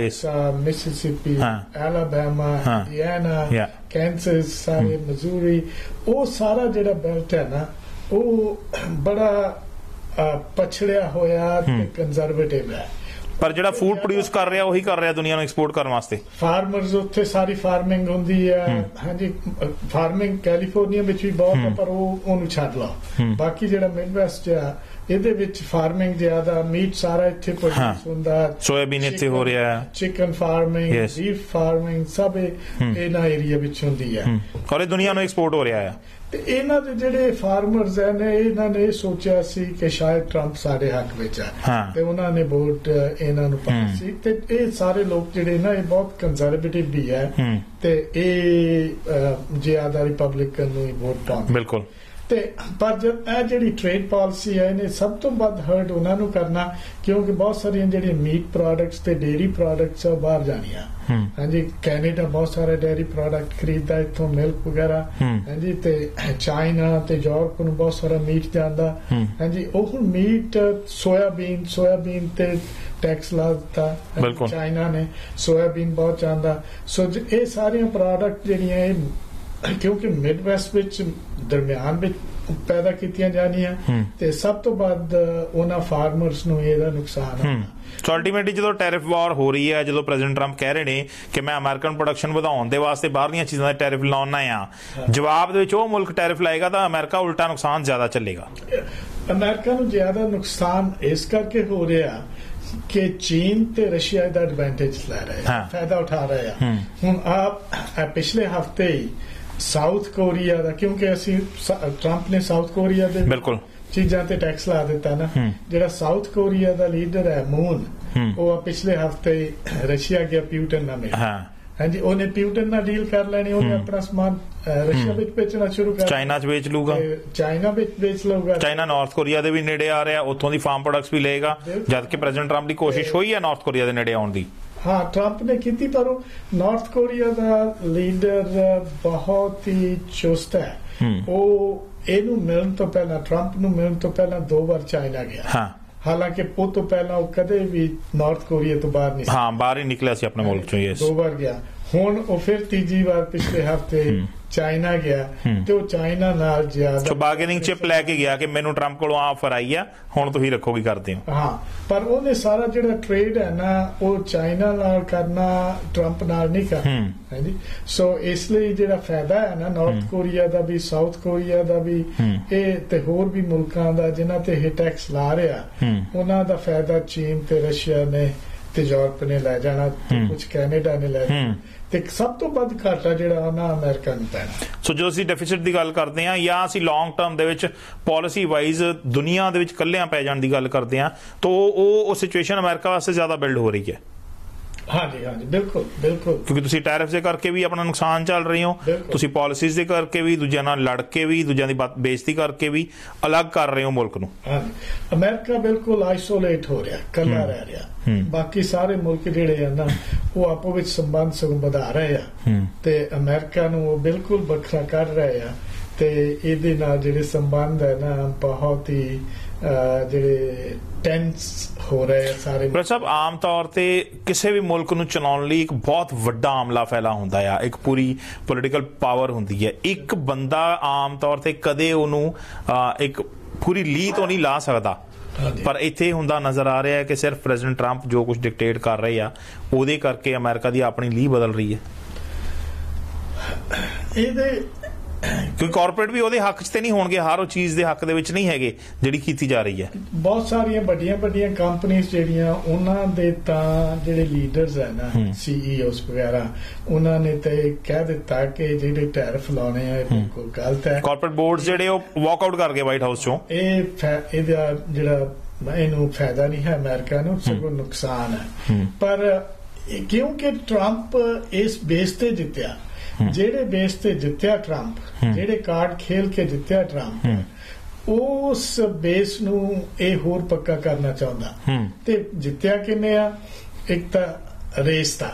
ਮਿਸਿਸਿਪੀ, ਐਲਾਬਾਮਾ, ਇੰਡੀਆਨਾ, ਕੈਂਸਸ, ਸਾਰੇ ਮਿਜ਼ੂਰੀ, ਉਹ ਸਾਰਾ ਜਿਹੜਾ ਬੈਲਟ ਹੈ ਨਾ ਉਹ ਬੜਾ ਪਛੜਿਆ ਹੋਇਆ ਤੇ ਕੰਜ਼ਰਵੇਟਿਵ ਹੈ। ਪਰ ਜਿਹੜਾ ਫੂਡ ਪ੍ਰੋਡਿਊਸ ਕਰ ਰਿਹਾ ਉਹੀ ਕਰ ਰਿਹਾ ਦੁਨੀਆ ਨੂੰ ਐਕਸਪੋਰਟ ਕਰਨ ਵਾਸਤੇ। ਫਾਰਮਰਸ ਉੱਥੇ ਸਾਰੀ ਫਾਰਮਿੰਗ ਹੁੰਦੀ ਹੈ। ਹਾਂਜੀ, ਫਾਰਮਿੰਗ ਕੈਲੀਫੋਰਨੀਆ ਵਿੱਚ ਵੀ ਬਹੁਤ ਹੈ, ਪਰ ਉਹਨੂੰ ਛੱਡ ਲਓ। ਬਾਕੀ ਜਿਹੜਾ ਮਿਡਵੈਸਟ ਆ ਇਹਦੇ ਵਿੱਚ ਫਾਰਮਿੰਗ ਜ਼ਿਆਦਾ, ਮੀਟ ਸਾਰਾ ਇੱਥੇ ਪ੍ਰੋਡਿਊਸ ਹੁੰਦਾ, ਸੋਇਆਬੀਨ ਇੱਥੇ ਹੋ ਰਿਹਾ, ਚਿਕਨ ਫਾਰਮਿੰਗ, ਬੀਫ ਫਾਰਮਿੰਗ ਸਭ ਇਹਨਾਂ ਏਰੀਆ ਵਿੱਚ ਹੁੰਦੀ ਹੈ, ਔਰ ਇਹ ਦੁਨੀਆ ਨੂੰ ਐਕਸਪੋਰਟ ਹੋ ਰਿਹਾ ਹੈ। ਤੇ ਇਹਨਾਂ ਦੇ ਜਿਹੜੇ ਫਾਰਮਰਸ ਨੇ, ਇਹਨਾਂ ਨੇ ਸੋਚਿਆ ਸੀ ਕਿ ਸ਼ਾਇਦ ਟਰੰਪ ਸਾਡੇ ਹੱਕ ਵਿੱਚ ਹੈ, ਤੇ ਉਹਨਾਂ ਨੇ ਵੋਟ ਇਹਨਾਂ ਨੂੰ ਪਾਈ ਸੀ। ਤੇ ਇਹ ਸਾਰੇ ਲੋਕ ਜਿਹੜੇ ਨਾ ਇਹ ਬਹੁਤ ਕੰਜ਼ਰਵੇਟਿਵ ਵੀ ਹੈ, ਤੇ ਇਹ ਜ਼ਿਆਦਾ ਰਿਪਬਲਿਕਨ ਨੂੰ ਹੀ ਵੋਟ ਪਾਉਂਦੇ। ਬਿਲਕੁਲ। ਤੇ ਪਰ ਜਦ ਇਹ ਜਿਹੜੀ ਟ੍ਰੇਡ ਪਾਲਿਸੀ ਹੈ ਇਹਨੇ ਸਭ ਤੋਂ ਵੱਧ ਹਰਟ ਉਹਨਾਂ ਨੂੰ ਕਰਨਾ, ਕਿਉਂਕਿ ਬਹੁਤ ਸਾਰੀਆਂ ਜਿਹੜੀਆਂ ਮੀਟ ਪ੍ਰੋਡਕਟਸ ਤੇ ਡੇਅਰੀ ਪ੍ਰੋਡਕਟਸ ਆ ਬਾਹਰ ਜਾਣੀਆਂ। ਹਾਂਜੀ, ਕੈਨੇਡਾ ਬਹੁਤ ਸਾਰੇ ਡੇਅਰੀ ਪ੍ਰੋਡਕਟ ਖਰੀਦਦਾ ਇੱਥੋਂ, ਮਿਲਕ ਵਗੈਰਾ। ਹਾਂਜੀ, ਤੇ ਚਾਈਨਾ ਤੇ ਯੂਰਪ ਨੂੰ ਬਹੁਤ ਸਾਰਾ ਮੀਟ ਜਾਂਦਾ। ਹਾਂਜੀ, ਉਹ ਮੀਟ ਸੋਇਆਬੀਨ ਤੇ ਟੈਕਸ ਲਾ ਦਿੱਤਾ ਚਾਈਨਾ ਨੇ, ਸੋਇਆਬੀਨ ਬਹੁਤ ਜਾਂਦਾ। ਸੋ ਇਹ ਸਾਰੀਆਂ ਪ੍ਰੋਡਕਟ ਜਿਹੜੀਆਂ ਇਹ, ਕਿਉਂਕਿ ਮਿਡ ਵੈਸਟ ਵਿੱਚ ਦਰਮਿਆਨ ਵਿੱਚ ਪੈਦਾ ਕੀਤੀਆਂ ਜਾਣੀਆਂ ਤੇ ਸਭ ਤੋਂ ਵੱਧ ਉਹਨਾਂ ਫਾਰਮਰਸ ਨੂੰ ਇਹਦਾ ਨੁਕਸਾਨ ਹੋਣਾ। ਸੋ ਅਲਟੀਮੇਟਲੀ ਜਦੋਂ ਟੈਰਿਫ ਵਾਰ ਹੋ ਰਹੀ ਹੈ, ਜਦੋਂ ਪ੍ਰੈਜ਼ੀਡੈਂਟ ਟਰੰਪ ਕਹਿ ਰਹੇ ਨੇ ਕਿ ਮੈਂ ਅਮਰੀਕਨ ਪ੍ਰੋਡਕਸ਼ਨ ਵਧਾਉਣ ਦੇ ਵਾਸਤੇ ਬਾਹਰਲੀਆਂ ਚੀਜ਼ਾਂ ਦਾ ਟੈਰਿਫ ਲਾਉਣਾ ਆ, ਜਵਾਬ ਦੇ ਵਿੱਚ ਉਹ ਮੁਲਕ ਟੈਰਿਫ ਲਾਏਗਾ ਤਾਂ ਅਮਰੀਕਾ ਉਲਟਾ ਨੁਕਸਾਨ ਜ਼ਿਆਦਾ ਚੱਲੇਗਾ। ਅਮਰੀਕਾ ਨੂੰ ਜ਼ਿਆਦਾ ਨੁਕਸਾਨ ਇਸ ਕਰਕੇ ਹੋ ਰਿਹਾ ਕਿ ਚੀਨ ਤੇ ਰਸ਼ੀਆ ਦਾ ਐਡਵਾਂਟੇਜ ਲੈ ਰਹੇ ਆ, ਫਾਇਦਾ ਉਠਾ ਰਹੇ ਆ। ਹੁਣ ਆਪ ਪਿਛਲੇ ਹਫਤੇ ਹੀ ਸਾਊਥ ਕੋਰੀਆ ਦਾ, ਕਿਉਂਕਿ ਅਸੀਂ ਟਰੰਪ ਨੇ ਸਾਊਥ ਕੋਰੀਆ ਦੇ ਬਿਲਕੁਲ ਚੀਜ਼ਾਂ ਤੇ ਟੈਕਸ ਲਾ ਦਿੱਤਾ ਨਾ, ਜਿਹੜਾ ਸਾਊਥ ਕੋਰੀਆ ਦਾ ਲੀਡਰ ਹੈ ਮੂਨ, ਉਹ ਪਿਛਲੇ ਹਫਤੇ ਰਸ਼ੀਆ ਗਿਆ ਪਿਊਟਨ ਨਾਲ ਮਿਲਿਆ। ਹਾਂਜੀ, ਉਹਨੇ ਪਿਊਟਨ ਨਾਲ ਡੀਲ ਕਰ ਲੈਣੀ, ਉਹਨੇ ਆਪਣਾ ਸਮਾਨ ਰਸ਼ੀਆ ਵਿੱਚ ਵੇਚਣਾ ਸ਼ੁਰੂ ਕਰ, ਚਾਈਨਾ 'ਚ ਵੇਚ ਲੂਗਾ, ਚਾਈਨਾ ਵਿੱਚ ਵੇਚ ਲਊਗਾ। ਚਾਈਨਾ ਨਾਰਥ ਕੋਰੀਆ ਦੇ ਵੀ ਨੇੜੇ ਆ ਰਿਹਾ, ਉੱਥੋਂ ਦੀ ਫਾਰਮ ਪ੍ਰੋਡਕਟਸ ਵੀ ਲਏਗਾ, ਜਦ ਕਿ ਪ੍ਰੈਜ਼ੀਡੈਂਟ ਟਰੰਪ ਦੀ ਕੋਸ਼ਿਸ਼ ਹੋਈ ਹੈ ਨਾਰਥ ਕੋਰੀਆ ਦੇ ਨੇੜੇ ਆਉਣ ਦੀ। ਹਾਂ, ਟਰੰਪ ਨੇ ਕੀਤੀ, ਪਰ ਉਹ ਨਾਰਥ ਕੋਰੀਆ ਦਾ ਲੀਡਰ ਬਹੁਤ ਹੀ ਚੁਸਤ ਹੈ। ਉਹ ਇਹਨੂੰ ਮਿਲਣ ਤੋਂ ਪਹਿਲਾਂ, ਟਰੰਪ ਨੂੰ ਮਿਲਣ ਤੋਂ ਪਹਿਲਾਂ 2 ਵਾਰ ਚਾਈਨਾ ਗਿਆ। ਹਾਲਾਂਕਿ ਉਹ ਤੋਂ ਪਹਿਲਾਂ ਉਹ ਕਦੇ ਵੀ ਨਾਰਥ ਕੋਰੀਆ ਤੋਂ ਬਾਹਰ ਨਹੀਂ, ਬਾਹਰ ਹੀ ਨਿਕਲਿਆ ਸੀ ਆਪਣੇ ਮੁਲਕ ਚੋਂ। 2 ਵਾਰ ਗਿਆ। ਹੁਣ ਉਹ ਫਿਰ ਤੀਜੀ ਵਾਰ ਪਿਛਲੇ ਹਫਤੇ ਚਾਈਨਾ ਗਿਆ ਤੇ ਉਹ ਚਾਈਨਾ ਨਾਲ ਜ਼ਿਆਦਾ ਬਾਰਗੇਨਿੰਗ ਚਿਪ ਲੈ ਕੇ ਗਿਆ ਕਿ ਮੈਨੂੰ ਟਰੰਪ ਕੋਲੋਂ ਆਫਰ ਆਈ ਆ, ਹੁਣ ਤੁਸੀਂ ਰੱਖੋਗੇ ਕਰਦੇ ਹੋ। ਹਾਂ, ਪਰ ਉਹਨੇ ਸਾਰਾ ਜਿਹੜਾ ਟ੍ਰੇਡ ਹੈ ਨਾ, ਉਹ ਚਾਈਨਾ ਨਾਲ ਕਰਨਾ, ਟਰੰਪ ਨਾਲ ਨਹੀਂ ਕਰਨਾ। ਹਾਂਜੀ, ਸੋ ਇਸ ਲਈ ਜਿਹੜਾ ਫਾਇਦਾ ਹੈ ਨਾ ਨਾਰਥ ਕੋਰੀਆ ਦਾ ਵੀ, ਸਾਊਥ ਕੋਰੀਆ ਦਾ ਵੀ, ਇਹ ਤੇ ਹੋਰ ਵੀ ਮੁਲਕਾਂ ਦਾ ਜਿਨ੍ਹਾਂ ਤੇ ਇਹ ਟੈਕਸ ਲਾ ਰਿਹਾ, ਉਹਨਾਂ ਦਾ ਫਾਇਦਾ ਚੀਨ ਤੇ ਰਸ਼ੀਆ ਨੇ ਤੇ ਯੂਰਪ ਨੇ ਲੈ ਜਾਣਾ, ਕੁਝ ਕੈਨੇਡਾ ਨੇ ਲੈ ਜਾਣਾ, ਤੇ ਸਭ ਤੋਂ ਵੱਧ ਘਾਟਾ ਜਿਹੜਾ ਉਹਨਾਂ ਅਮਰੀਕਾ ਨੂੰ ਪੈਣਾ। ਸੋ ਜੋ ਅਸੀਂ ਡੈਫਿਸਿਟ ਦੀ ਗੱਲ ਕਰਦੇ ਹਾਂ ਜਾਂ ਅਸੀਂ ਲੌਂਗ ਟਰਮ ਦੇ ਵਿੱਚ ਪਾਲਿਸੀ ਵਾਈਜ਼ ਦੁਨੀਆ ਦੇ ਵਿੱਚ ਇਕੱਲਿਆਂ ਪੈ ਜਾਣ ਦੀ ਗੱਲ ਕਰਦੇ ਹਾਂ, ਤਾਂ ਉਹ ਸਿਚੁਏਸ਼ਨ ਅਮਰੀਕਾ ਵਾਸਤੇ ਜ਼ਿਆਦਾ ਬਿਲਡ ਹੋ ਰਹੀ ਹੈ। ਹਾਂਜੀ ਹਾਂਜੀ, ਬਿਲਕੁਲ ਬਿਲਕੁਲ, ਕਿਉਂਕਿ ਤੁਸੀਂ ਟੈਰਿਫ ਦੇ ਕਰਕੇ ਵੀ ਆਪਣਾ ਨੁਕਸਾਨ ਚੱਲ ਰਹੇ ਹੋ, ਤੁਸੀਂ ਪਾਲਿਸੀਜ਼ ਦੇ ਕਰਕੇ ਵੀ, ਦੂਜਿਆਂ ਨਾਲ ਲੜ ਕੇ ਵੀ, ਦੂਜਿਆਂ ਦੀ ਬੇਇੱਜ਼ਤੀ ਕਰਕੇ ਵੀ ਅਲੱਗ ਕਰ ਰਹੇ ਹੋ ਮੁਲਕ ਨੂੰ। ਹਾਂਜੀ, ਅਮਰੀਕਾ ਬਿਲਕੁਲ ਆਈਸੋਲੇਟ ਹੋ ਰਿਹਾ, ਇਕੱਲਾ ਰਹਿ ਰਿਹਾ। ਬਾਕੀ ਸਾਰੇ ਮੁਲਕ ਜਿਹੜੇ ਆ ਨਾ, ਉਹ ਆਪੋ ਵਿੱਚ ਸੰਬੰਧ ਸਗੋਂ ਵਧਾ ਰਹੇ ਆ ਤੇ ਅਮਰੀਕਾ ਨੂੰ ਉਹ ਬਿਲਕੁਲ ਵੱਖਰਾ ਕਰ ਰਹੇ ਆ, ਤੇ ਇਹਦੇ ਨਾਲ ਜਿਹੜੇ ਸੰਬੰਧ ਹੈ ਨਾ ਬਹੁਤ ਹੀ ਜਿਹੜੇ ਟੈਂਸ ਹੋ ਰਹੇ ਆ ਸਾਰੇ। ਪਰ ਸਭ ਆਮ ਤੌਰ ਤੇ ਕਿਸੇ ਵੀ ਮੁਲਕ ਨੂੰ ਚਲਾਉਣ ਲਈ ਇੱਕ ਬਹੁਤ ਵੱਡਾ ਆਮਲਾ ਫੈਲਾ ਹੁੰਦਾ ਆ, ਇੱਕ ਪੂਰੀ ਪੋਲੀਟੀਕਲ ਪਾਵਰ ਹੁੰਦੀ ਹੈ। ਇੱਕ ਬੰਦਾ ਆਮ ਤੌਰ ਤੇ ਕਦੇ ਉਹਨੂੰ ਇੱਕ ਪੂਰੀ ਲੀਹ ਤੋਂ ਨਹੀਂ ਲਾ ਸਕਦਾ, ਪਰ ਇੱਥੇ ਹੁੰਦਾ ਨਜ਼ਰ ਆ ਰਿਹਾ ਹੈ ਕਿ ਸਿਰਫ ਪ੍ਰੈਜ਼ੀਡੈਂਟ ਟਰੰਪ ਜੋ ਕੁਝ ਡਿਕਟੇਟ ਕਰ ਰਹੇ ਆ, ਉਹਦੇ ਕਰਕੇ ਅਮਰੀਕਾ ਦੀ ਆਪਣੀ ਲੀਹ ਬਦਲ ਰਹੀ ਹੈ। ਇਹਦੇ ਕਿਉਂਕਿ ਕਾਰਪੋਰੇਟ ਵੀ ਉਹਦੇ ਹੱਕ 'ਚ ਤੇ ਨਹੀਂ ਹੋਣਗੇ, ਹਰ ਉਹ ਚੀਜ਼ ਦੇ ਹੱਕ ਦੇ ਵਿੱਚ ਨਹੀਂ ਹੈਗੇ ਜਿਹੜੀ ਕੀਤੀ ਜਾ ਰਹੀ ਹੈ। ਬਹੁਤ ਸਾਰੀਆਂ ਵੱਡੀਆਂ ਵੱਡੀਆਂ ਕੰਪਨੀਆਂ ਜਿਹੜੀਆਂ, ਉਹਨਾਂ ਦੇ ਤਾਂ ਜਿਹੜੇ ਲੀਡਰਸ ਹੈ ਨਾ, CEOs ਵਗੈਰਾ, ਉਹਨਾਂ ਨੇ ਤੇ ਕਹਿ ਦਿੱਤਾ ਕਿ ਜਿਹੜੇ ਟੈਰਿਫ ਲਾਉਣੇ ਆ ਬਿਲਕੁਲ ਗਲਤ ਹੈ। ਕਾਰਪੋਰੇਟ ਬੋਰਡਸ ਜਿਹੜੇ ਉਹ ਵਾਕ ਆਊਟ ਕਰ ਗਏ ਵਾਈਟ ਹਾਊਸ ਚੋਂ। ਇਹਦਾ ਜਿਹੜਾ ਇਹਨੂੰ ਫਾਇਦਾ ਨਹੀਂ ਹੈ ਅਮਰੀਕਾ ਨੂੰ, ਸਗੋਂ ਨੁਕਸਾਨ ਹੈ। ਪਰ ਕਿਉਂਕਿ ਟਰੰਪ ਇਸ ਬੇਸ ਤੇ ਜਿੱਤਿਆ, ਜਿਹੜੇ ਬੇਸ ਤੇ ਜਿੱਤਿਆ ਟਰੰਪ, ਜਿਹੜੇ ਕਾਰਡ ਖੇਲ ਕੇ ਜਿੱਤਿਆ ਟਰੰਪ, ਉਸ ਬੇਸ ਨੂੰ ਇਹ ਹੋਰ ਪੱਕਾ ਕਰਨਾ ਚਾਹੁੰਦਾ। ਤੇ ਜਿੱਤਿਆ ਕਿੰਨੇ ਆ? ਇੱਕ ਤਾਂ ਰੇਸ ਦਾ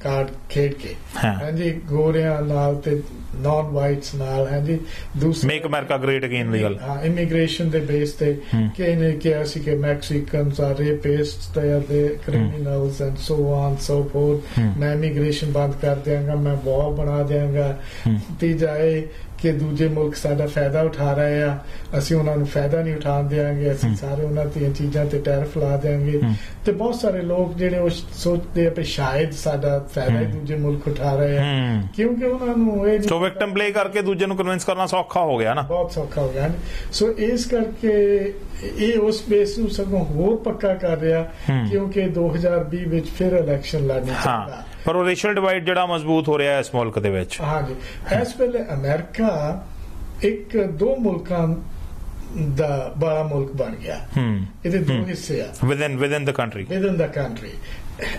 ਕਾਰਡ ਖੇਡ ਕੇ, ਹਾਂਜੀ, ਗੋਰਿਆਂ ਨਾਲ ਤੇ ਨਾਨ ਵਾਈਟਸ ਨਾਲ, ਹਾਂਜੀ, ਦੂਸਰਾ ਮੇਕ ਅਮਰੀਕਾ ਗ੍ਰੇਟ ਅਗੇਨ ਦੀ ਗੱਲ, ਇਮੀਗ੍ਰੇਸ਼ਨ ਦੇ ਬੇਸ ਤੇ ਕਿ ਇਹਨੇ ਕਿਹਾ ਸੀ ਕਿ ਮੈਕਸੀਕਨਸ ਆਰ ਰੇਪਿਸਟਸ, ਦੇ ਆਰ ਦੇ criminals and so on so fourth, ਮੈਂ ਇਮੀਗ੍ਰੇਸ਼ਨ ਬੰਦ ਕਰ ਦਿਆਂਗਾ, ਮੈਂ ਵਾਲ ਬਣਾ ਦਿਆਂਗਾ। ਤੀਜਾ ਇਹ ਕਿ ਦੂਜੇ ਮੁਲਕ ਸਾਡਾ ਫਾਇਦਾ ਉਠਾ ਰਹੇ ਆ, ਅਸੀਂ ਉਹਨਾਂ ਨੂੰ ਫਾਇਦਾ ਨਹੀਂ ਉਠਾਉਣ ਦਿਆਂਗੇ, ਅਸੀਂ ਸਾਰੇ ਉਹਨਾਂ ਦੀਆਂ ਚੀਜ਼ਾਂ ਤੇ ਟੈਰਿਫ ਲਾ ਦਿਆਂਗੇ। ਤੇ ਬਹੁਤ ਸਾਰੇ ਲੋਕ ਜਿਹੜੇ ਉਹ ਸੋਚਦੇ ਆ ਕਿ ਸ਼ਾਇਦ ਸਾਡਾ ਫਾਇਦਾ ਹੀ ਦੂਜੇ ਮੁਲਕ ਉਠਾ ਰਹੇ ਆ, ਕਿਉਂਕਿ ਉਹਨਾਂ ਨੂੰ ਇਹ ਸੋ ਵਿਕਟਮ ਪਲੇ ਕਰਕੇ ਦੂਜੇ ਨੂੰ ਕਨਵਿੰਸ ਕਰਨਾ ਸੌਖਾ ਹੋ ਗਿਆ ਨਾ, ਬਹੁਤ ਸੌਖਾ ਹੋ ਗਿਆ। ਸੋ ਇਸ ਕਰਕੇ ਇਹ ਉਸ ਬੇਸ ਨੂੰ ਸਗੋਂ ਹੋਰ ਪੱਕਾ ਕਰ ਰਿਹਾ, ਕਿਉਂਕਿ 2020 ਵਿੱਚ ਫਿਰ ਇਲੈਕਸ਼ਨ ਲੜਨੀ ਚਾਹੀਦਾ। ਪਰ ਉਹ ਰੇਸ਼ੀਅਲ ਡਿਵਾਈਡ ਜਿਹੜਾ ਮਜ਼ਬੂਤ ਹੋ ਰਿਹਾ ਇਸ ਮੁਲਕ ਦੇ ਵਿੱਚ। ਹਾਂਜੀ, ਇਸ ਵੇਲੇ ਅਮਰੀਕਾ ਇੱਕ 2 ਮੁਲਕਾਂ ਦਾ ਬੜਾ ਮੁਲਕ ਬਣ ਗਿਆ। ਇਹਦੇ 2 ਹਿੱਸੇ ਆ ਵਿਦਨ ਦ ਕੰਟਰੀ।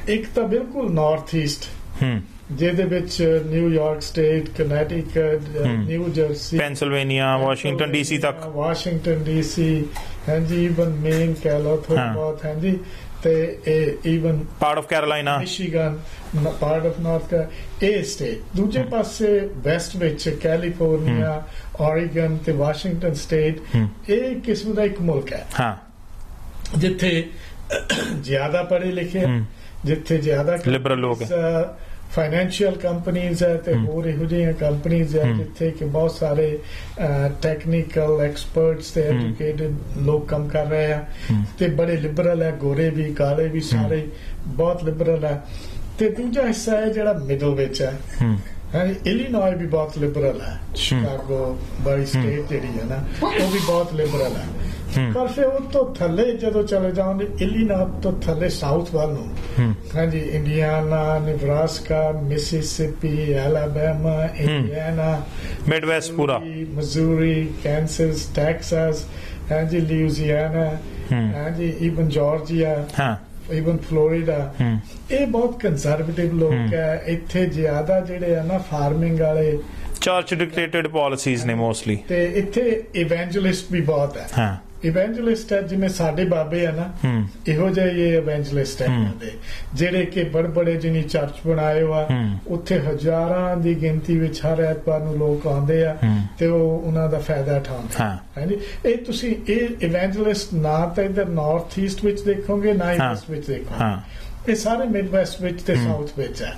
ਇੱਕ ਤਾਂ ਬਿਲਕੁਲ ਨਾਰਥ ਈਸਟ, ਜਿਹਦੇ ਵਿੱਚ New York state, Connecticut, New Jersey, Pennsylvania, Washington DC ਤੱਕ, ਵਾਸ਼ਿੰਗਟਨ DC, ਹਾਂਜੀ, ਈਵਨ ਮੇਨ ਕਹਿ ਲਓ ਥੋੜਾ ਬਹੁਤ, ਹਾਂਜੀ, ਤੇ even part of Carolina, Michigan, part of north ਇਹ ਸਟੇਟ। ਦੂਜੇ ਪਾਸੇ ਵੈਸਟ ਵਿੱਚ ਕੈਲੀਫੋਰਨੀਆ, ਔਰੀਗਨ ਤੇ ਵਾਸ਼ਿੰਗਟਨ ਸਟੇਟ, ਇਹ ਕਿਸਮ ਦਾ ਇੱਕ ਮੁਲਕ ਹੈ ਜਿੱਥੇ ਜ਼ਿਆਦਾ ਪੜ੍ਹੇ ਲਿਖੇ, ਜਿੱਥੇ ਜ਼ਿਆਦਾ ਲਿਬਰਲ ਲੋਕ, फाइनेंशियल कंपनीज है ते होर इहो जिहियां कंपनीज है जिथे कि बहुत सारे टेक्निकल एक्सपर्ट्स ते एजुकेटेड लोग काम कर रहे हैं ते बड़े लिबरल है, गोरे भी काले भी सारे बहुत लिबरल है। ते दूजा हिस्सा है जिहड़ा मिडल विच है, इलिनॉय भी बहुत लिबरल है, शिकागो बड़ी स्टेट जिहड़ी है ना वो भी बहुत लिबरल है। पर फिर वो तो थले जो चले जाओगे इलिनॉय तो थले साउथ वाल हाँ जी, Indiana, Nebraska, Mississippi, Alabama, Indiana, Midwest पूरा, मिजूरी, कैंसस, टेक्सास, हाँ जी, लुइसियाना, हाँ जी, इवन जॉर्जिया, इवन फ्लोरिडा, ये बहुत कंजरवेटिव लोग है। इत्थे ज्यादा जेडे है ना फार्मिंग वाले चर्च डिक्टेटेड पॉलिसीज ने मोस्टली, ते इत्थे इवेंजलिस्ट भी बहुत है। इवेंजलिस्ट है जिमें साडे बाबे है ना इहो जिहे ये इवेंजलिस्ट है जेडे कि बड़े बड़े जिन्नी चर्च बनाए हुआ उत्थे हजारां दी गिनती विच हर ऐतवार नूं लोग आंदे आ ते ओह उन्हां दा फायदा उठाउंदे है जी। ਇਹ ਤੁਸੀਂ ਇਹ ਇਵੈਂਜਲਿਸਟ ਨਾ ਤਾਂ ਇਧਰ ਨਾਰਥ ਈਸਟ ਵਿੱਚ ਦੇਖੋਗੇ ਨਾ ਹੀ ਵੈਸਟ ਵਿੱਚ ਦੇਖੋਗੇ, ਇਹ ਸਾਰੇ ਮਿਡ ਵੈਸਟ ਵਿੱਚ ਤੇ ਸਾਊਥ ਵਿੱਚ ਹੈ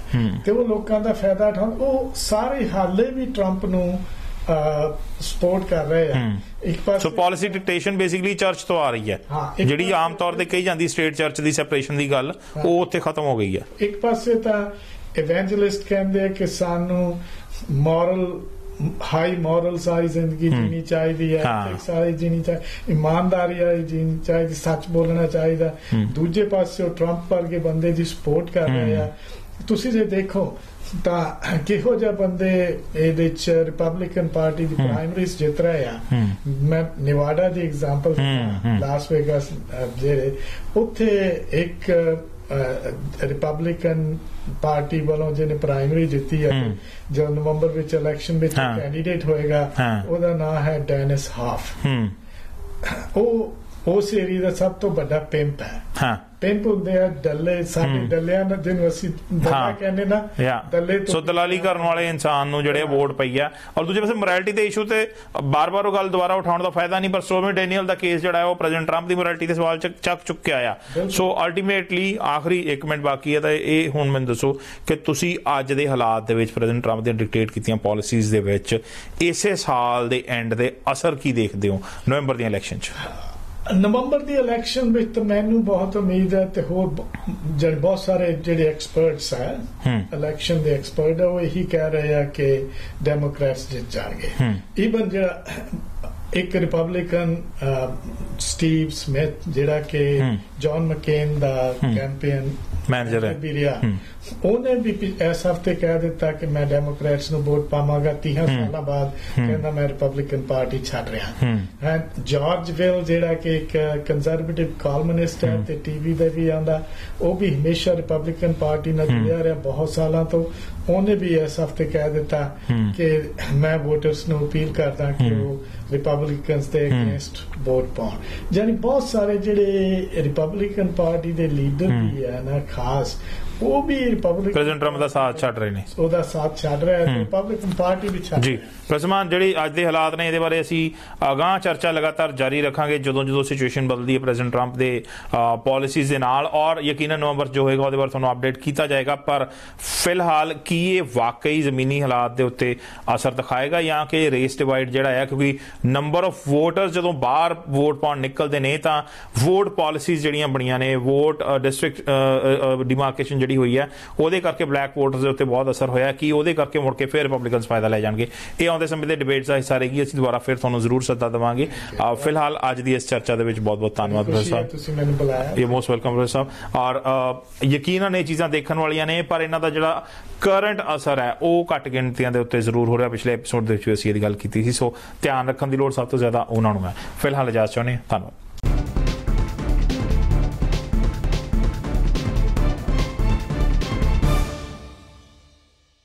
ਤੇ ਉਹ ਲੋਕਾਂ ਦਾ ਫਾਇਦਾ ਉਠਾਉਣ ਉਹ ਸਾਰੇ ਹਾਲੇ ਵੀ ਟਰੰਪ ਨੂੰ ਸਪੋਰਟ ਕਰ ਰਹੇ ਆ। ਇੱਕ ਪਾਸੇ ਸੋ ਪਾਲਿਸੀ ਡਿਕਟੇਸ਼ਨ ਬੇਸਿਕਲੀ ਚਰਚ ਤੋਂ ਆ ਰਹੀ ਹੈ, ਜਿਹੜੀ ਆਮ ਤੌਰ ਤੇ ਕਹੀ ਜਾਂਦੀ ਸਟੇਟ ਚਰਚ ਦੀ ਸੈਪਰੇਸ਼ਨ ਦੀ ਗੱਲ ਉਹ ਉੱਥੇ ਖਤਮ ਹੋ ਗਈ ਹੈ। ਇੱਕ ਪਾਸੇ ਤਾਂ ਇਵੈਂਜਲਿਸਟ ਕਹਿੰਦੇ ਆ ਕਿ ਸਾਨੂੰ ਮੋਰਲ हाई मॉरल सारी जिंदगी जीनी चाहिए है, सारी जीनी चाहिए, ईमानदारी वाली जीनी चाहिए, सच बोलना चाहिए। दूजे पासे ट्रंप वर्गे बंदे दी सपोर्ट कर रहे हैं। तुसी जे देखो ਤਾਂ ਕਿਹੋ ਜਿਹਾ ਬੰਦੇ ਇਹਦੇ ਚ ਰਿਪਬਲਿਕਨ ਪਾਰਟੀ ਦੀ ਪ੍ਰਾਇਮਰੀਜ਼ ਜਿੱਤ ਰਹੇ ਆ। ਮੈਂ ਨਿਵਾਡਾ ਦੀ ਐਗਜ਼ਾਮਪਲ ਲਾਸ ਵੇਗਸ ਜਿਹੜੇ ਉੱਥੇ ਇੱਕ ਰਿਪਬਲਿਕਨ ਪਾਰਟੀ ਵੱਲੋਂ ਜਿਹਨੇ ਪ੍ਰਾਇਮਰੀ ਜਿੱਤੀ ਹੈ ਜਦ ਨਵੰਬਰ ਵਿੱਚ ਇਲੈਕਸ਼ਨ ਵਿੱਚ ਕੈਂਡੀਡੇਟ ਹੋਏਗਾ ਉਹਦਾ ਨਾਮ ਹੈ ਡੈਨਿਸ ਹਾਫ। ਉਹ ਉਸ ਏਰੀਆ ਦਾ ਸਭ ਤੋਂ ਵੱਡਾ ਪਿੰਪ ਹੈ। ਪਿੰਪ ਹੁੰਦੇ ਆ ਡੱਲੇ, ਸਾਡੇ ਡੱਲਿਆਂ ਦਾ ਜਿਹਨੂੰ ਅਸੀਂ ਦੱਲਾ ਕਹਿੰਦੇ ਨਾ ਡੱਲੇ ਸੋ ਦਲਾਲੀ ਕਰਨ ਵਾਲੇ ਇਨਸਾਨ ਨੂੰ ਜਿਹੜੇ ਵੋਟ ਪਈ ਆ। ਔਰ ਦੂਜੇ ਪਾਸੇ ਮੋਰੈਲਿਟੀ ਦੇ ਇਸ਼ੂ ਤੇ ਬਾਰ-ਬਾਰ ਉਹ ਗੱਲ ਦੁਬਾਰਾ ਉਠਾਉਣ ਦਾ ਫਾਇਦਾ ਨਹੀਂ, ਪਰ ਸਟੋਰਮੀ ਡੈਨੀਅਲ ਦਾ ਕੇਸ ਜਿਹੜਾ ਹੈ ਉਹ ਪ੍ਰੈਜ਼ੀਡੈਂਟ ਟਰੰਪ ਦੀ ਮੋਰੈਲਿਟੀ ਦੇ ਸਵਾਲ ਚੱਕ ਚੁੱਕਿਆ ਆ। ਸੋ ਅਲਟੀਮੇਟਲੀ ਆਖਰੀ 1 ਮਿੰਟ ਬਾਕੀ ਹੈ ਤਾਂ ਇਹ ਹੁਣ ਮੈਨੂੰ ਦੱਸੋ ਕਿ ਤੁਸੀਂ ਅੱਜ ਦੇ ਹਾਲਾਤ ਦੇ ਵਿੱਚ ਪ੍ਰੈਜ਼ੀਡੈਂਟ ਟਰੰਪ ਦੀਆਂ ਡਿਕਟੇਟ ਕੀਤੀਆਂ ਪਾਲਿਸੀਜ਼ ਦੇ ਵਿੱਚ ਇਸੇ ਸਾਲ ਦੇ ਐਂਡ ਦੇ ਅਸਰ ਕੀ ਦੇਖਦੇ ਹੋ ਨਵੰਬਰ ਦੀਆਂ ਇਲੈਕਸ਼ਨ 'ਚ? ਨਵੰਬਰ ਦੀ ਇਲੈਕਸ਼ਨ ਵਿੱਚ ਤਾਂ ਮੈਨੂੰ ਬਹੁਤ ਉਮੀਦ ਹੈ ਤੇ ਹੋਰ ਜਿਹੜੇ ਬਹੁਤ ਸਾਰੇ ਜਿਹੜੇ ਐਕਸਪਰਟਸ ਹੈ ਇਲੈਕਸ਼ਨ ਦੇ ਐਕਸਪਰਟ ਉਹ ਇਹੀ ਕਹਿ ਰਹੇ ਆ ਕਿ ਡੈਮੋਕ੍ਰੈਟਸ ਜਿੱਤ ਜਾਣਗੇ। ਈਵਨ ਜਿਹੜਾ ਇੱਕ ਰਿਪਬਲਿਕਨ ਸਟੀਵ ਸਮਿਥ ਜਿਹੜਾ ਕਿ ਜੌਨ ਮੈਕੇਨ ਦਾ ਕੈਂਪੇਨ ਮੈਨੇਜਰ ਹੈ ਉਹਨੇ ਵੀ ਇਸ ਹਫ਼ਤੇ ਕਹਿ ਦਿੱਤਾ ਕਿ ਮੈਂ ਡੈਮੋਕ੍ਰੈਟਸ ਨੂੰ ਵੋਟ ਪਾਵਾਂਗਾ 30 ਸਾਲਾਂ ਬਾਅਦ। ਕਹਿੰਦਾ ਮੈਂ ਰਿਪਬਲਿਕਨ ਪਾਰਟੀ ਛੱਡ ਰਿਹਾ। ਜਾਰਜ ਵਿਲ ਜਿਹੜਾ ਕਿ ਇੱਕ ਕੰਜ਼ਰਵੇਟਿਵ ਕਾਲਮਨਿਸਟ ਹੈ ਤੇ ਟੀਵੀ ਤੇ ਵੀ ਆਉਂਦਾ, ਉਹ ਵੀ ਹਮੇਸ਼ਾ ਰਿਪਬਲਿਕਨ ਪਾਰਟੀ ਨਾਲ ਜੁੜਿਆ ਰਿਹਾ ਬਹੁਤ ਸਾਲਾਂ ਤੋਂ। ਉਹਨੇ ਵੀ ਇਸ ਹਫ਼ਤੇ ਕਹਿ ਦਿੱਤਾ ਕਿ ਮੈਂ ਵੋਟਰਸ ਨੂੰ ਅਪੀਲ ਕਰਦਾ ਕਿ ਉਹ ਰਿਪਬਲਿਕਨਸ ਦੇ ਅਗੇਂਸਟ ਵੋਟ ਪਾਉਣ। ਯਾਨੀ ਬਹੁਤ ਸਾਰੇ ਜਿਹੜੇ ਰਿਪਬਲਿਕਨ ਪਾਰਟੀ ਦੇ ਲੀਡਰ ਵੀ ਹੈ ਨਾ ਖਾਸ ਉਹ ਵੀ ਰਿਪਬਲਿਕਨ ਪ੍ਰੈਜ਼ੀਡੈਂਟ ਟਰੰਪ ਦਾ ਸਾਥ ਛੱਡ ਰਹੇ ਨੇ, ਉਹਦਾ ਸਾਥ ਛੱਡ ਰਿਹਾ ਹੈ, ਰਿਪਬਲਿਕਨ ਪਾਰਟੀ ਵੀ ਛੱਡ ਜੀ। ਪ੍ਰਸਮਾਨ ਜਿਹੜੀ ਅੱਜ ਦੇ ਹਾਲਾਤ ਨੇ ਇਹਦੇ ਬਾਰੇ ਅਸੀਂ ਅਗਾਂਹ ਚਰਚਾ ਲਗਾਤਾਰ ਜਾਰੀ ਰੱਖਾਂਗੇ ਜਦੋਂ ਸਿਚੁਏਸ਼ਨ ਬਦਲਦੀ ਹੈ ਪ੍ਰੈਜ਼ੀਡੈਂਟ ਟਰੰਪ ਦੇ ਪਾਲਿਸੀਜ਼ ਦੇ ਨਾਲ, ਔਰ ਯਕੀਨਨ ਨਵੰਬਰ ਜੋ ਹੋਏਗਾ ਉਹਦੇ ਬਾਰੇ ਤੁਹਾਨੂੰ ਅਪਡੇਟ ਕੀਤਾ ਜਾਏਗਾ। ਪਰ ਫਿਲਹਾਲ ਕੀ ਇਹ ਵਾਕਈ ਜ਼ਮੀਨੀ ਹਾਲਾਤ ਦੇ ਉੱਤੇ ਅਸਰ ਦਿਖਾਏਗਾ ਜਾਂ ਕਿ ਰੇਸ ਡਿਵਾਈਡ ਜਿਹੜਾ ਹੈ, ਕਿਉਂਕਿ ਨੰਬਰ ਆਫ ਵੋਟਰਸ ਜਦੋਂ ਬਾਹਰ ਵੋਟ ਪਾਉਣ ਨਿਕਲਦੇ ਨੇ ਤਾਂ ਵੋਟ ਪਾਲਿਸੀਜ਼ ਜਿਹੜੀਆਂ ਬਣੀਆਂ ਨੇ, ਵੋਟ ਡਿਸਟ੍ਰਿਕਟ ਡਿਮਾਰਕੇਸ਼ਨ ਜਿਹੜੀ ਹੋਈ ਹੈ ਉਹਦੇ ਕਰਕੇ ਬਲੈਕ ਵੋਟਰਸ ਦੇ ਉੱਤੇ ਬਹੁਤ ਅਸਰ ਹੋਇਆ ਕਿ ਉਹਦੇ ਕਰਕੇ ਮੁੜ ਕੇ ਫਿਰ ਰਿਪਬਲਿਕਨਸ ਫਾਇਦਾ ਲੈ ਜਾਣਗੇ। ਇਹ ਆਉਂਦੇ ਸਮੇਂ ਦੇ ਡਿਬੇਟਸ ਦਾ ਹਿੱਸਾ ਰਹੇਗੀ, ਅਸੀਂ ਦੁਬਾਰਾ ਫਿਰ ਤੁਹਾਨੂੰ ਜ਼ਰੂਰ ਸੱਦਾ ਦੇਵਾਂਗੇ। ਫਿਲਹਾਲ ਅੱਜ ਦੀ ਇਸ ਚਰਚਾ ਦੇ ਵਿੱਚ ਬਹੁਤ ਬਹੁਤ ਧੰਨਵਾਦ ਪ੍ਰੋਫੈਸਰ ਸਾਹਿਬ, ਤੁਸੀਂ ਮੈਨੂੰ ਬੁਲਾਇਆ। ਇਹ ਮੋਸਟ ਵੈਲਕਮ ਪ੍ਰੋਫੈਸਰ ਸਾਹਿਬ। ਔਰ ਯਕੀਨਨ ਇਹ ਚੀਜ਼ਾਂ ਦੇਖਣ ਵਾਲੀਆਂ ਨੇ, ਪਰ ਇਹਨਾਂ ਦਾ ਜਿਹੜਾ ਕਰੰਟ ਅਸਰ ਹੈ ਉਹ ਘੱਟ ਗਿਣਤੀਆਂ ਦੇ ਉੱਤੇ ਜ਼ਰੂਰ ਹੋ ਰਿਹਾ। ਪਿਛਲੇ ਐਪੀਸੋਡ ਦੇ ਵਿੱਚ ਅਸੀਂ ਇਹਦੀ ਗੱਲ ਕੀਤੀ ਸੀ, ਸੋ ਧਿਆਨ ਰੱਖਣ ਦੀ ਲੋੜ ਸਭ ਤੋਂ ਜ਼ਿਆਦਾ ਉਹਨਾਂ ਨੂੰ ਹੈ। ਫਿਲਹਾਲ ਇਜਾਜ਼ਤ ਚਾਹੁੰਦੇ ਹਾਂ, ਧੰਨਵਾਦ।